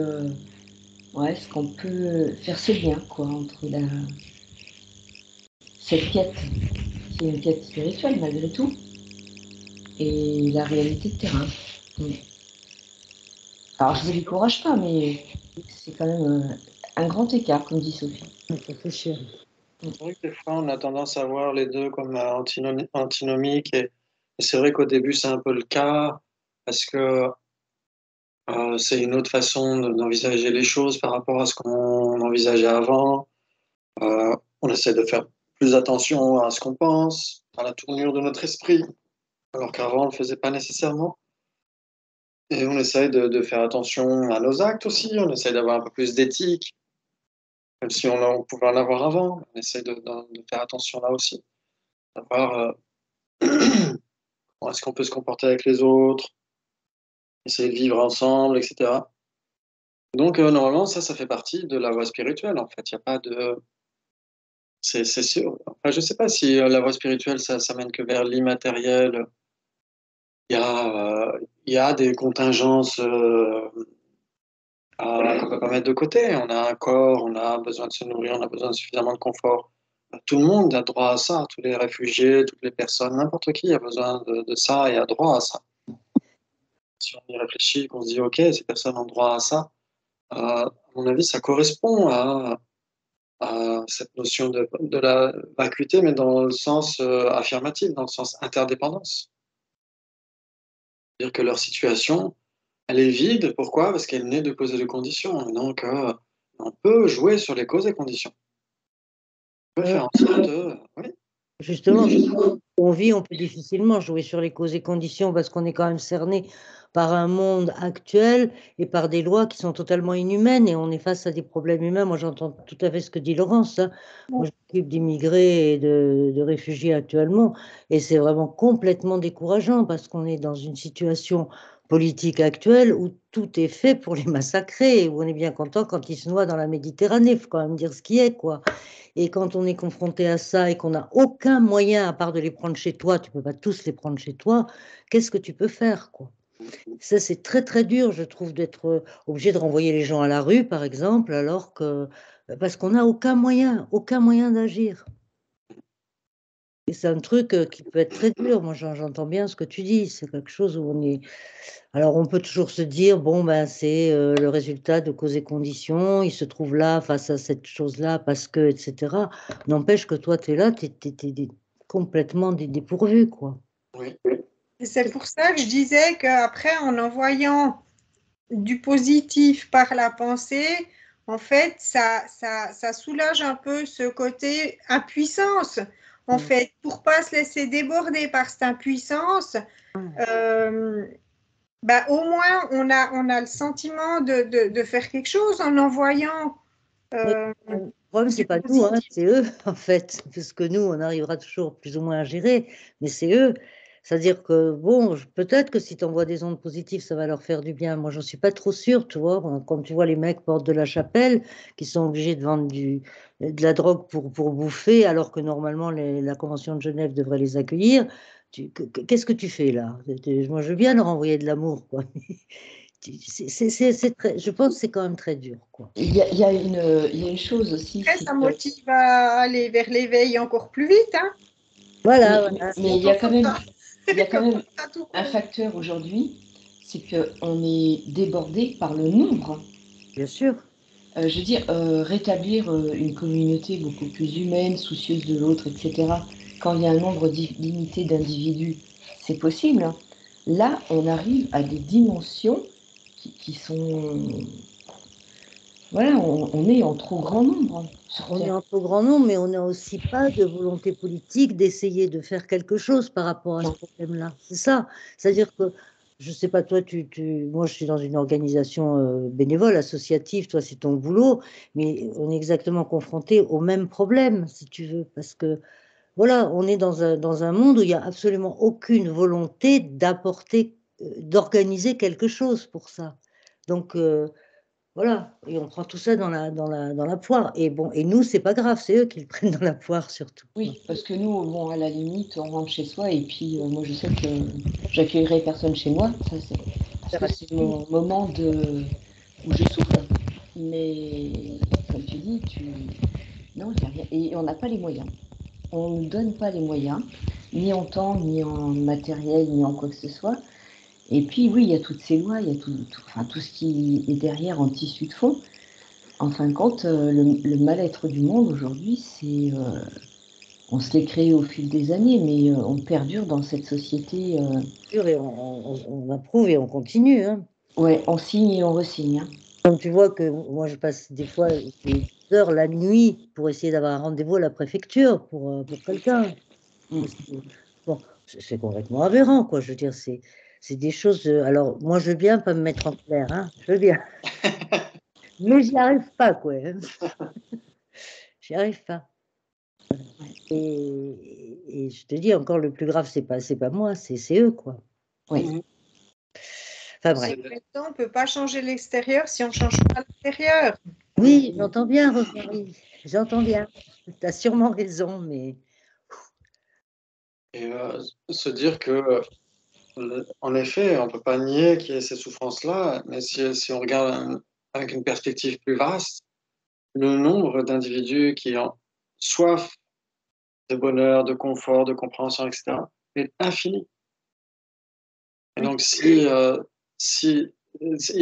ce qu'on peut faire ce lien, quoi, entre cette quête, qui est une quête spirituelle malgré tout, et la réalité de terrain. Alors, je ne vous décourage pas, mais c'est quand même un grand écart, comme dit Sophie. c'est sûr. C'est vrai que des fois, on a tendance à voir les deux comme antinomiques, et c'est vrai qu'au début, c'est un peu le cas, parce que c'est une autre façon d'envisager les choses par rapport à ce qu'on envisageait avant. On essaie de faire plus attention à ce qu'on pense, à la tournure de notre esprit, alors qu'avant, on ne le faisait pas nécessairement. Et on essaie de faire attention à nos actes aussi, on essaie d'avoir un peu plus d'éthique, même si on pouvait en avoir avant, on essaie de faire attention là aussi, d'avoir comment est-ce qu'on peut se comporter avec les autres, essayer de vivre ensemble, etc. Donc normalement, ça fait partie de la voie spirituelle, en fait. Il n'y a pas de... C'est sûr. Enfin, je ne sais pas si la voie spirituelle, ça mène que vers l'immatériel. Il y a des contingences qu'on ne peut pas mettre de côté. On a un corps, on a besoin de se nourrir, on a besoin de suffisamment de confort. Tout le monde a droit à ça, tous les réfugiés, toutes les personnes, n'importe qui a besoin de ça et a droit à ça. Si on y réfléchit, qu'on se dit, OK, ces personnes ont droit à ça, à mon avis, ça correspond à cette notion de la vacuité, mais dans le sens affirmatif, dans le sens interdépendance. C'est-à-dire que leur situation, elle est vide. Pourquoi? Parce qu'elle naît de causes et de conditions. Et donc, on peut jouer sur les causes et conditions. On peut faire en sorte oui. Justement, on vit, on peut difficilement jouer sur les causes et conditions parce qu'on est quand même cerné par un monde actuel et par des lois qui sont totalement inhumaines, et on est face à des problèmes humains. Moi, j'entends tout à fait ce que dit Laurence, hein. Moi, je m'occupe d'immigrés et de réfugiés actuellement, et c'est vraiment complètement décourageant parce qu'on est dans une situation politique actuelle où tout est fait pour les massacrer, et où on est bien content quand ils se noient dans la Méditerranée. Il faut quand même dire ce qui est, quoi. Et quand on est confronté à ça et qu'on n'a aucun moyen, à part de les prendre chez toi, tu peux pas tous les prendre chez toi, qu'est-ce que tu peux faire, quoi? Ça, c'est très, très dur, je trouve, d'être obligé de renvoyer les gens à la rue, par exemple, alors que... Parce qu'on n'a aucun moyen d'agir. Et c'est un truc qui peut être très dur. Moi, j'entends bien ce que tu dis. C'est quelque chose où on est... Alors, on peut toujours se dire, bon, ben, c'est le résultat de cause et conditions. Il se trouve là, face à cette chose-là, parce que, etc. N'empêche que toi, tu es là, tu es complètement dépourvu, quoi. Oui. Et c'est pour ça que je disais qu'après, en envoyant du positif par la pensée, en fait, ça soulage un peu ce côté impuissance. En fait, pour pas se laisser déborder par cette impuissance, bah, au moins, on a le sentiment de faire quelque chose en envoyant. Le problème, c'est pas nous, hein, c'est eux, en fait, parce que nous, on arrivera toujours plus ou moins à gérer, mais c'est eux. C'est-à-dire que, bon, peut-être que si tu envoies des ondes positives, ça va leur faire du bien. Moi, j'en suis pas trop sûre, tu vois. Quand tu vois les mecs porte de la chapelle, qui sont obligés de vendre de la drogue pour bouffer, alors que normalement, la Convention de Genève devrait les accueillir, qu'est-ce que tu fais là? Moi, je veux bien leur envoyer de l'amour, quoi. Je pense que c'est quand même très dur, quoi. Il y a une chose aussi. Après, ça motive à aller vers l'éveil encore plus vite, hein. Voilà. Mais il y a quand même un facteur aujourd'hui, c'est qu'on est débordé par le nombre. Bien sûr. Je veux dire, rétablir une communauté beaucoup plus humaine, soucieuse de l'autre, etc., quand il y a un nombre limité d'individus, c'est possible, hein. Là, on arrive à des dimensions qui sont... Voilà, on est en trop grand nombre. On est en trop grand nombre, mais on n'a aussi pas de volonté politique d'essayer de faire quelque chose par rapport à ce problème-là. C'est ça. C'est-à-dire que, je ne sais pas, toi, moi, je suis dans une organisation bénévole, associative, toi, c'est ton boulot, mais on est exactement confronté au même problème, si tu veux, parce que, voilà, on est dans un monde où il n'y a absolument aucune volonté d'apporter, d'organiser quelque chose pour ça. Donc, voilà, et on prend tout ça dans la poire. Et bon, et nous, c'est pas grave, c'est eux qui le prennent dans la poire surtout. Oui, parce que nous, bon, à la limite, on rentre chez soi et puis moi, je sais que j'accueillerai personne chez moi. Parce que c'est mon moment où je souffre. Mais comme tu dis, non, il n'y a rien. Et on n'a pas les moyens. On ne nous donne pas les moyens, ni en temps, ni en matériel, ni en quoi que ce soit. Et puis, oui, il y a toutes ces lois, il y a tout ce qui est derrière en tissu de fond. En fin de compte, le mal-être du monde aujourd'hui, c'est... on se l'est créé au fil des années, mais on perdure dans cette société. Et on approuve et on continue, hein. Ouais, on signe et on resigne, hein. Donc tu vois que moi, je passe des fois des heures la nuit pour essayer d'avoir un rendez-vous à la préfecture pour quelqu'un. Bon, c'est complètement aberrant, quoi. Je veux dire, c'est des choses... alors, moi, je veux bien pas me mettre en colère, hein. Je veux bien. Mais j'y arrive pas, quoi. J'y arrive pas. Et je te dis encore, le plus grave, c'est pas moi, c'est eux, quoi. Oui. Enfin bref. On ne peut pas changer l'extérieur si on ne change pas l'intérieur. Oui, j'entends bien, Rosemary. J'entends bien. Tu as sûrement raison, mais... Et se dire que, en effet, on ne peut pas nier qu'il y ait ces souffrances-là, mais si on regarde avec une perspective plus vaste, le nombre d'individus qui ont soif de bonheur, de confort, de compréhension, etc., est infini. Et donc, il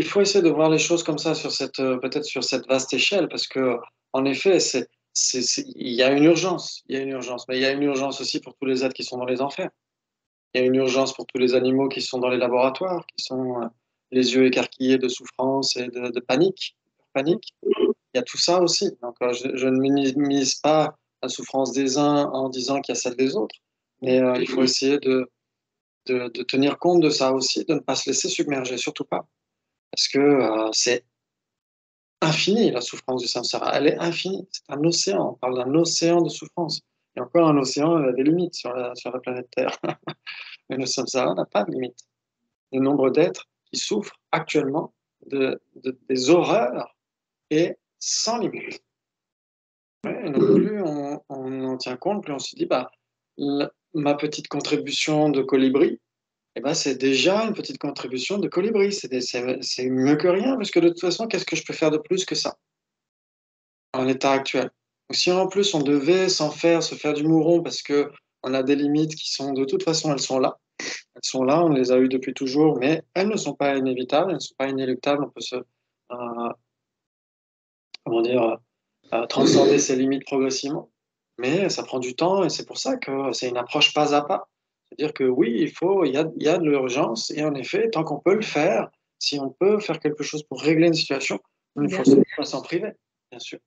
faut essayer de voir les choses comme ça, peut-être sur cette vaste échelle, parce que, en effet, il y a une urgence, mais il y a une urgence aussi pour tous les êtres qui sont dans les enfers. Il y a une urgence pour tous les animaux qui sont dans les laboratoires, qui sont les yeux écarquillés de souffrance et de panique. Il y a tout ça aussi. Donc, je ne minimise pas la souffrance des uns en disant qu'il y a celle des autres, mais il faut essayer de de tenir compte de ça aussi, de ne pas se laisser submerger, surtout pas. Parce que c'est infini, la souffrance du samsara. Elle est infinie. C'est un océan. On parle d'un océan de souffrance. Et encore, un océan, il a des limites sur la planète Terre. Mais le samsara n'a pas de limite. Le nombre d'êtres qui souffrent actuellement des horreurs est sans limite. Ouais, et donc plus on en tient compte, plus on se dit, bah, ma petite contribution de colibri, eh ben, c'est déjà une petite contribution de colibri. C'est mieux que rien, parce que de toute façon, qu'est-ce que je peux faire de plus que ça en l'état actuel? Donc, si en plus on devait se faire du mouron, parce que on a des limites qui sont, de toute façon, elles sont là. Elles sont là, on les a eues depuis toujours, mais elles ne sont pas inévitables, elles ne sont pas inéluctables. On peut comment dire, transcender ces limites progressivement. Mais ça prend du temps et c'est pour ça que c'est une approche pas à pas. C'est-à-dire que oui, il y a de l'urgence et en effet, tant qu'on peut le faire, si on peut faire quelque chose pour régler une situation, il ne faut pas s'en priver, bien sûr.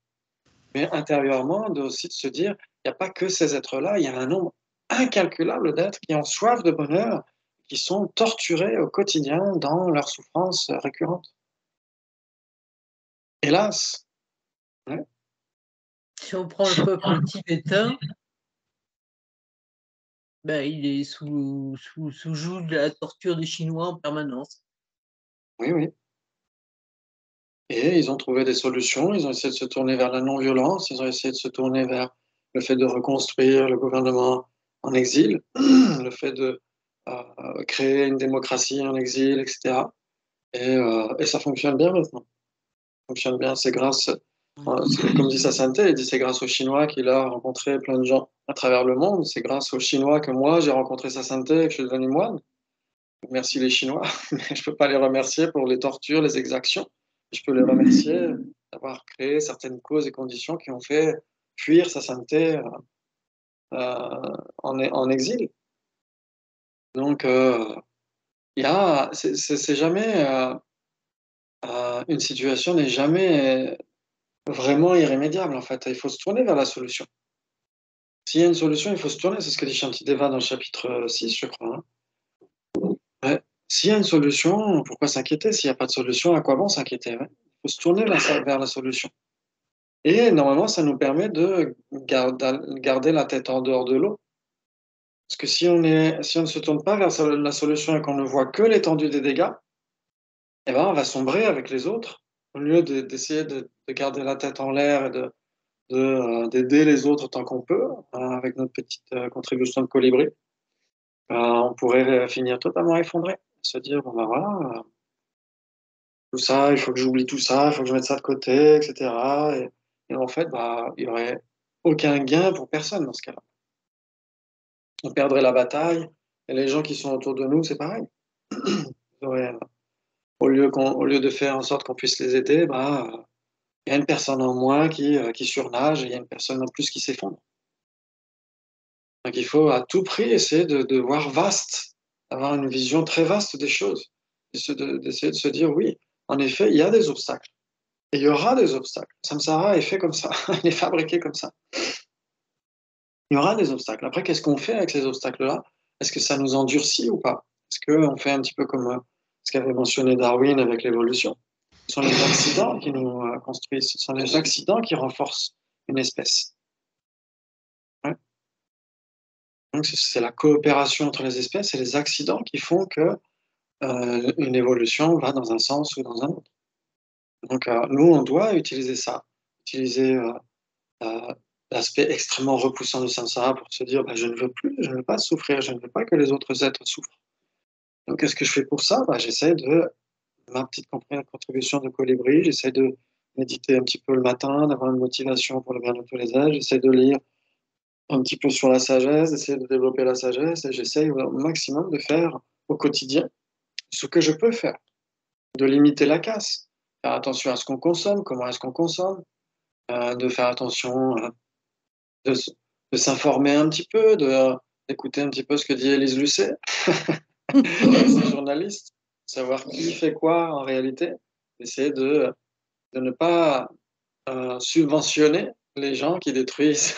Mais intérieurement, aussi de se dire, il n'y a pas que ces êtres-là, il y a un nombre incalculable d'êtres qui ont soif de bonheur, qui sont torturés au quotidien dans leurs souffrances récurrentes. Hélas. Ouais. Si on prend le peuple tibétain, ben, il est sous joug de la torture des Chinois en permanence. Oui, oui. Et ils ont trouvé des solutions, ils ont essayé de se tourner vers la non-violence, ils ont essayé de se tourner vers le fait de reconstruire le gouvernement en exil, le fait de créer une démocratie en exil, etc. Et ça fonctionne bien maintenant. Ça fonctionne bien, c'est grâce, comme dit sa sainteté, il dit c'est grâce aux Chinois qu'il a rencontré plein de gens à travers le monde, c'est grâce aux Chinois que moi j'ai rencontré sa sainteté et que je suis devenu moine. Merci les Chinois, mais je ne peux pas les remercier pour les tortures, les exactions. Je peux les remercier d'avoir créé certaines causes et conditions qui ont fait fuir sa sainteté en exil. Donc, c'est jamais une situation n'est jamais vraiment irrémédiable en fait. Il faut se tourner vers la solution. S'il y a une solution, il faut se tourner. C'est ce que dit Shantideva dans le chapitre 6, je crois. Hein. Ouais. S'il y a une solution, pourquoi s'inquiéter? S'il n'y a pas de solution, à quoi bon s'inquiéter? Ouais. Il faut se tourner vers la solution. Et normalement, ça nous permet de garder la tête en dehors de l'eau. Parce que si on ne se tourne pas vers la solution et qu'on ne voit que l'étendue des dégâts, eh ben, on va sombrer avec les autres. Au lieu d'essayer de garder la tête en l'air et d'aider les autres tant qu'on peut, avec notre petite contribution de colibri, on pourrait finir totalement effondré. Se dire, bon ben voilà, tout ça, il faut que j'oublie tout ça, il faut que je mette ça de côté, etc. Et en fait, il n'y aurait aucun gain pour personne dans ce cas-là. On perdrait la bataille, et les gens qui sont autour de nous, c'est pareil. Au lieu de faire en sorte qu'on puisse les aider, il y a une personne en moins qui surnage et il y a une personne en plus qui s'effondre. Donc il faut à tout prix essayer de voir vaste, avoir une vision très vaste des choses, d'essayer de se dire oui, en effet, il y a des obstacles. Et il y aura des obstacles. Samsara est fait comme ça, il est fabriqué comme ça. Il y aura des obstacles. Après, qu'est-ce qu'on fait avec ces obstacles-là? Est-ce que ça nous endurcit ou pas? Est-ce qu'on fait un petit peu comme ce qu'avait mentionné Darwin avec l'évolution? Ce sont les accidents qui nous construisent, ce sont les accidents qui renforcent une espèce. Ouais. Donc, c'est la coopération entre les espèces et les accidents qui font que une évolution va dans un sens ou dans un autre. Donc, nous, on doit utiliser ça, utiliser l'aspect extrêmement repoussant du samsara pour se dire je ne veux plus, je ne veux pas souffrir, je ne veux pas que les autres êtres souffrent. Donc, qu'est-ce que je fais pour ça? J'essaie de ma petite contribution de colibri, j'essaie de méditer un petit peu le matin, d'avoir une motivation pour le bien de tous les êtres, j'essaie de lire un petit peu sur la sagesse, d'essayer de développer la sagesse, et j'essaie au maximum de faire au quotidien ce que je peux faire, de limiter la casse, faire attention à ce qu'on consomme, comment est-ce qu'on consomme, de faire attention, de s'informer un petit peu, d'écouter un petit peu ce que dit Élise Lucet, c'est journaliste, savoir qui fait quoi en réalité, essayer de ne pas subventionner les gens qui détruisent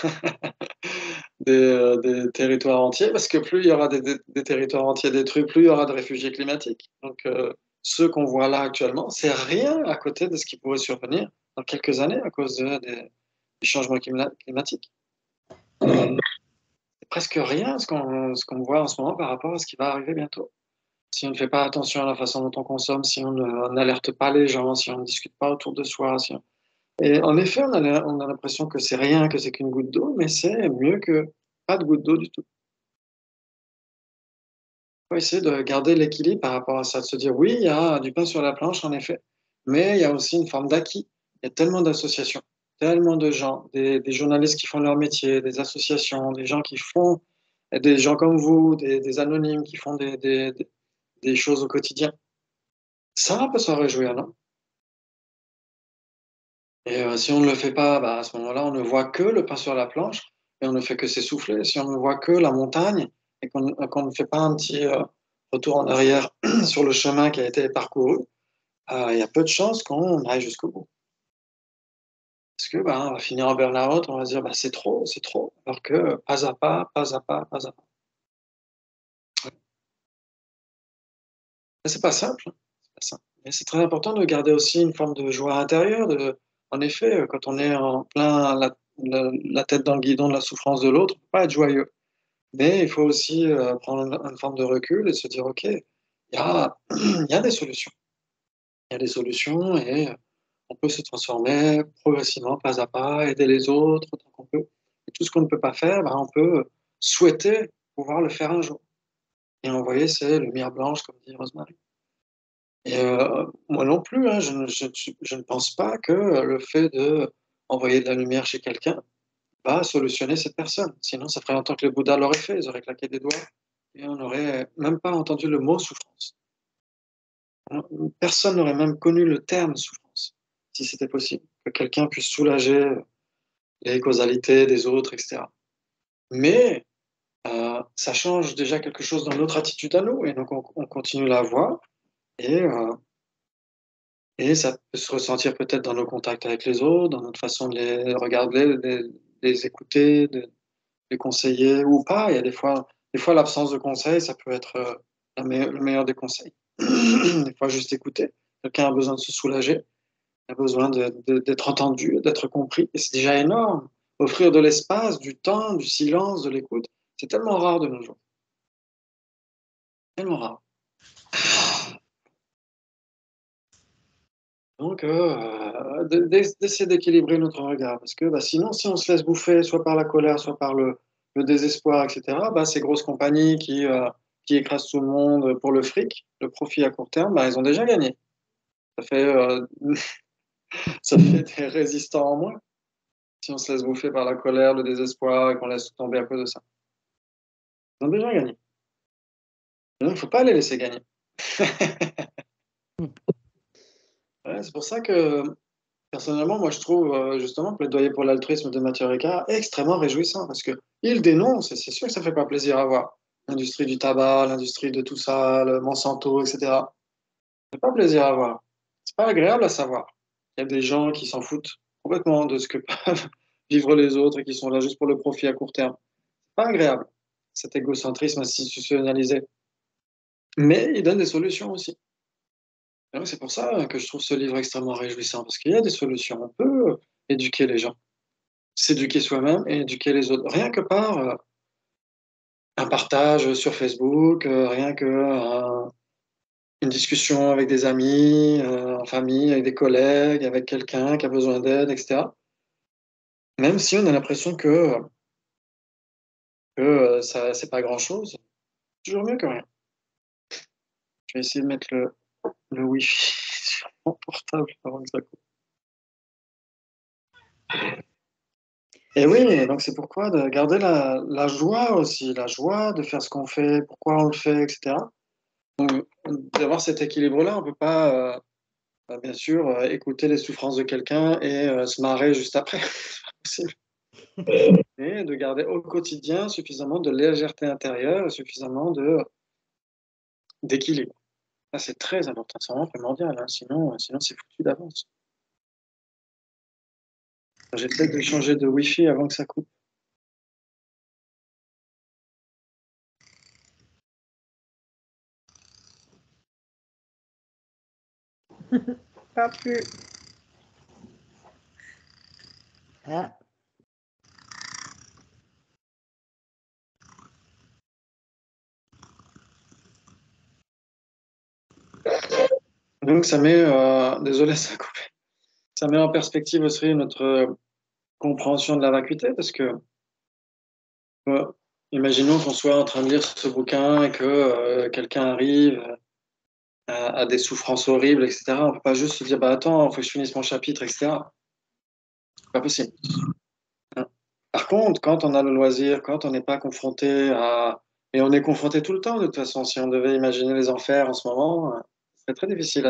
des territoires entiers, parce que plus il y aura des territoires entiers détruits, plus il y aura de réfugiés climatiques. Donc, ceux qu'on voit là actuellement, c'est rien à côté de ce qui pourrait survenir dans quelques années à cause des changements climatiques. C'est presque rien ce qu'on voit en ce moment par rapport à ce qui va arriver bientôt. Si on ne fait pas attention à la façon dont on consomme, si on n'alerte pas les gens, si on ne discute pas autour de soi. Et en effet, on a l'impression que c'est rien, que c'est qu'une goutte d'eau, mais c'est mieux que pas de goutte d'eau du tout. Il faut essayer de garder l'équilibre par rapport à ça, de se dire oui, il y a du pain sur la planche, en effet, mais il y a aussi une forme d'acquis. Il y a tellement d'associations, tellement de gens, des journalistes qui font leur métier, des associations, des gens qui font, des gens comme vous, des anonymes qui font des choses au quotidien. Ça, on peut s'en réjouir, non? Et si on ne le fait pas, bah, à ce moment-là, on ne voit que le pain sur la planche et on ne fait que s'essouffler. Si on ne voit que la montagne et qu'on ne fait pas un petit retour en arrière sur le chemin qui a été parcouru, il y a peu de chances qu'on aille jusqu'au bout. Parce que bah, on va finir en burn-out, on va se dire bah, c'est trop, alors que pas à pas, pas à pas, pas à pas. C'est pas simple, hein. C'est pas simple. Mais c'est très important de garder aussi une forme de joie intérieure. En effet, quand on est en plein la tête dans le guidon de la souffrance de l'autre, on ne peut pas être joyeux. Mais il faut aussi prendre une forme de recul et se dire, OK, il y a des solutions. Il y a des solutions et on peut se transformer progressivement, pas à pas, aider les autres autant qu'on peut. Et tout ce qu'on ne peut pas faire, ben, on peut souhaiter pouvoir le faire un jour. Et envoyer ces lumières blanches, comme dit Rosemary. Et moi non plus, hein, je ne pense pas que le fait d'envoyer de la lumière chez quelqu'un va solutionner cette personne. Sinon, ça ferait longtemps que les Bouddhas l'auraient fait, ils auraient claqué des doigts et on n'aurait même pas entendu le mot souffrance. Personne n'aurait même connu le terme souffrance, si c'était possible, que quelqu'un puisse soulager les causalités des autres, etc. Mais ça change déjà quelque chose dans notre attitude à nous, et donc on continue la voie, et, et ça peut se ressentir peut-être dans nos contacts avec les autres, dans notre façon de les regarder, de les écouter, de les conseiller ou pas. Il y a des fois l'absence de conseil, ça peut être le meilleur des conseils. Des fois, juste écouter. Quelqu'un a besoin de se soulager, a besoin d'être entendu, d'être compris, et c'est déjà énorme. Offrir de l'espace, du temps, du silence, de l'écoute, c'est tellement rare de nos jours. Tellement rare. Donc, d'essayer d'équilibrer notre regard, parce que bah, sinon, si on se laisse bouffer soit par la colère, soit par le désespoir, etc., bah, ces grosses compagnies qui écrasent tout le monde pour le fric, le profit à court terme, bah, ils ont déjà gagné. Ça fait, ça fait des résistants en moins, si on se laisse bouffer par la colère, le désespoir, et qu'on laisse tout tomber à cause de ça. Ils ont déjà gagné. Donc, il ne faut pas les laisser gagner. Ouais, c'est pour ça que personnellement, moi, je trouve justement plaidoyer pour l'altruisme de Mathieu Ricard extrêmement réjouissant parce qu'il dénonce, et c'est sûr que ça ne fait pas plaisir à voir. L'industrie du tabac, l'industrie de tout ça, le Monsanto, etc. Ça fait pas plaisir à voir. C'est pas agréable à savoir. Il y a des gens qui s'en foutent complètement de ce que peuvent vivre les autres et qui sont là juste pour le profit à court terme. C'est pas agréable, cet égocentrisme institutionnalisé. Mais il donne des solutions aussi. Et donc, c'est pour ça que je trouve ce livre extrêmement réjouissant parce qu'il y a des solutions. On peut éduquer les gens, s'éduquer soi-même et éduquer les autres. Rien que par un partage sur Facebook, rien que une discussion avec des amis, en famille, avec des collègues, avec quelqu'un qui a besoin d'aide, etc. Même si on a l'impression que ça, c'est pas grand-chose, toujours mieux que rien. Je vais essayer de mettre le Wi-Fi sur mon portable avant que ça coupe. Et oui, donc c'est pourquoi de garder la joie aussi, la joie de faire ce qu'on fait, pourquoi on le fait, etc. Donc, d'avoir cet équilibre-là, on ne peut pas, bien sûr, écouter les souffrances de quelqu'un et se marrer juste après. C'est pas possible. Et de garder au quotidien suffisamment de légèreté intérieure, suffisamment d'équilibre. Ça, c'est très important, c'est vraiment primordial, hein. Sinon c'est foutu d'avance. J'ai peut-être dû changer de Wi-Fi avant que ça coupe. Pas plus. Ah. Donc, ça met, désolé, ça a coupé. Ça met en perspective aussi notre compréhension de la vacuité, parce que imaginons qu'on soit en train de lire ce bouquin et que quelqu'un arrive à des souffrances horribles, etc. On ne peut pas juste se dire, bah attends, il faut que je finisse mon chapitre, etc. C'est pas possible. Par contre, quand on a le loisir, quand on n'est pas confronté à... Et on est confronté tout le temps, de toute façon. Si on devait imaginer les enfers en ce moment, ce serait très difficile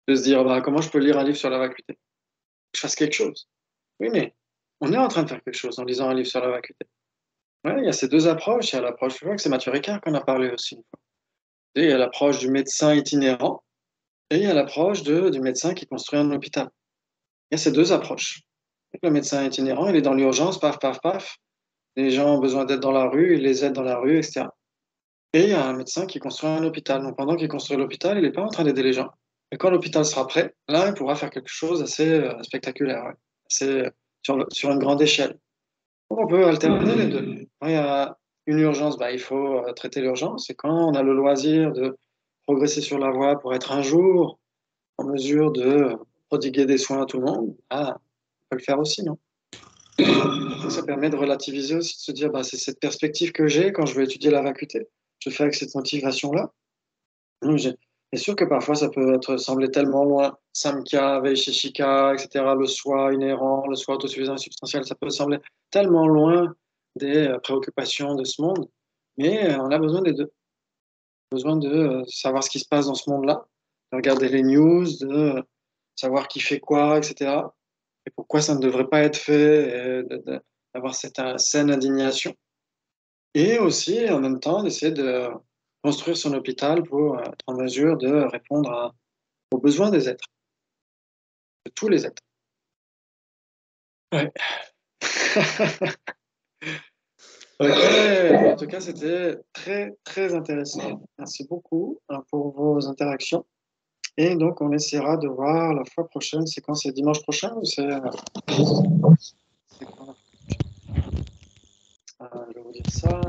de se dire, bah, comment je peux lire un livre sur la vacuité? Que je fasse quelque chose. Oui, mais on est en train de faire quelque chose en lisant un livre sur la vacuité. Ouais, il y a ces deux approches. Il y a l'approche, je crois que c'est Mathieu Ricard qu'on a parlé aussi une fois. Et il y a l'approche du médecin itinérant et il y a l'approche du médecin qui construit un hôpital. Il y a ces deux approches. Le médecin itinérant, il est dans l'urgence, paf, paf, paf. Les gens ont besoin d'être dans la rue, il les aide dans la rue, etc. Et il y a un médecin qui construit un hôpital. Donc pendant qu'il construit l'hôpital, il n'est pas en train d'aider les gens. Et quand l'hôpital sera prêt, là, il pourra faire quelque chose assez spectaculaire, ouais. Assez, sur une grande échelle. Donc, on peut alterner les deux. Quand il y a une urgence, bah, il faut traiter l'urgence. Et quand on a le loisir de progresser sur la voie pour être un jour en mesure de prodiguer des soins à tout le monde, on peut le faire aussi, non? Ça permet de relativiser aussi, de se dire, bah, c'est cette perspective que j'ai quand je veux étudier la vacuité. Je fais avec cette motivation-là. C'est sûr que parfois, ça peut sembler tellement loin. Samkhya, Vaisheshika, etc., le soi inhérent, le soi autosuffisant et substantiel, ça peut sembler tellement loin des préoccupations de ce monde. Mais on a besoin des deux. Besoin de savoir ce qui se passe dans ce monde-là, de regarder les news, de savoir qui fait quoi, etc. Et pourquoi ça ne devrait pas être fait, et d'avoir cette saine indignation. Et aussi, en même temps, d'essayer de construire son hôpital pour être en mesure de répondre aux besoins des êtres, de tous les êtres. Ouais. Ok, en tout cas, c'était très, très intéressant. Merci beaucoup pour vos interactions. Et donc, on essaiera de voir la fois prochaine. C'est quand? C'est dimanche prochain ou c'est quand? Je vais vous dire ça.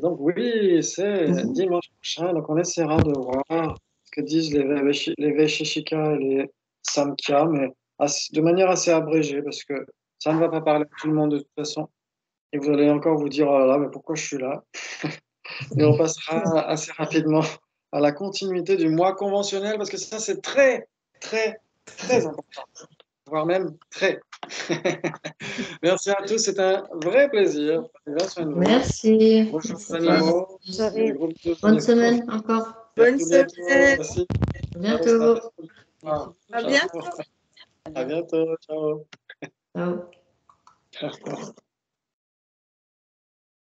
Donc, oui, c'est dimanche prochain. Donc, on essaiera de voir ce que disent les Vaisheshika et les Samkhya, mais de manière assez abrégée, parce que ça ne va pas parler à tout le monde de toute façon. Et vous allez encore vous dire, oh là là, mais pourquoi je suis là? Et on passera assez rapidement à la continuité du mois conventionnel, parce que ça, c'est très, très, très important, voire même très. Merci à tous, c'est un vrai plaisir. Merci. Bonjour les animaux. Bonne semaine encore. Bonne semaine. Merci. À bientôt. À bientôt. À bientôt. Ciao. Ciao. Ciao.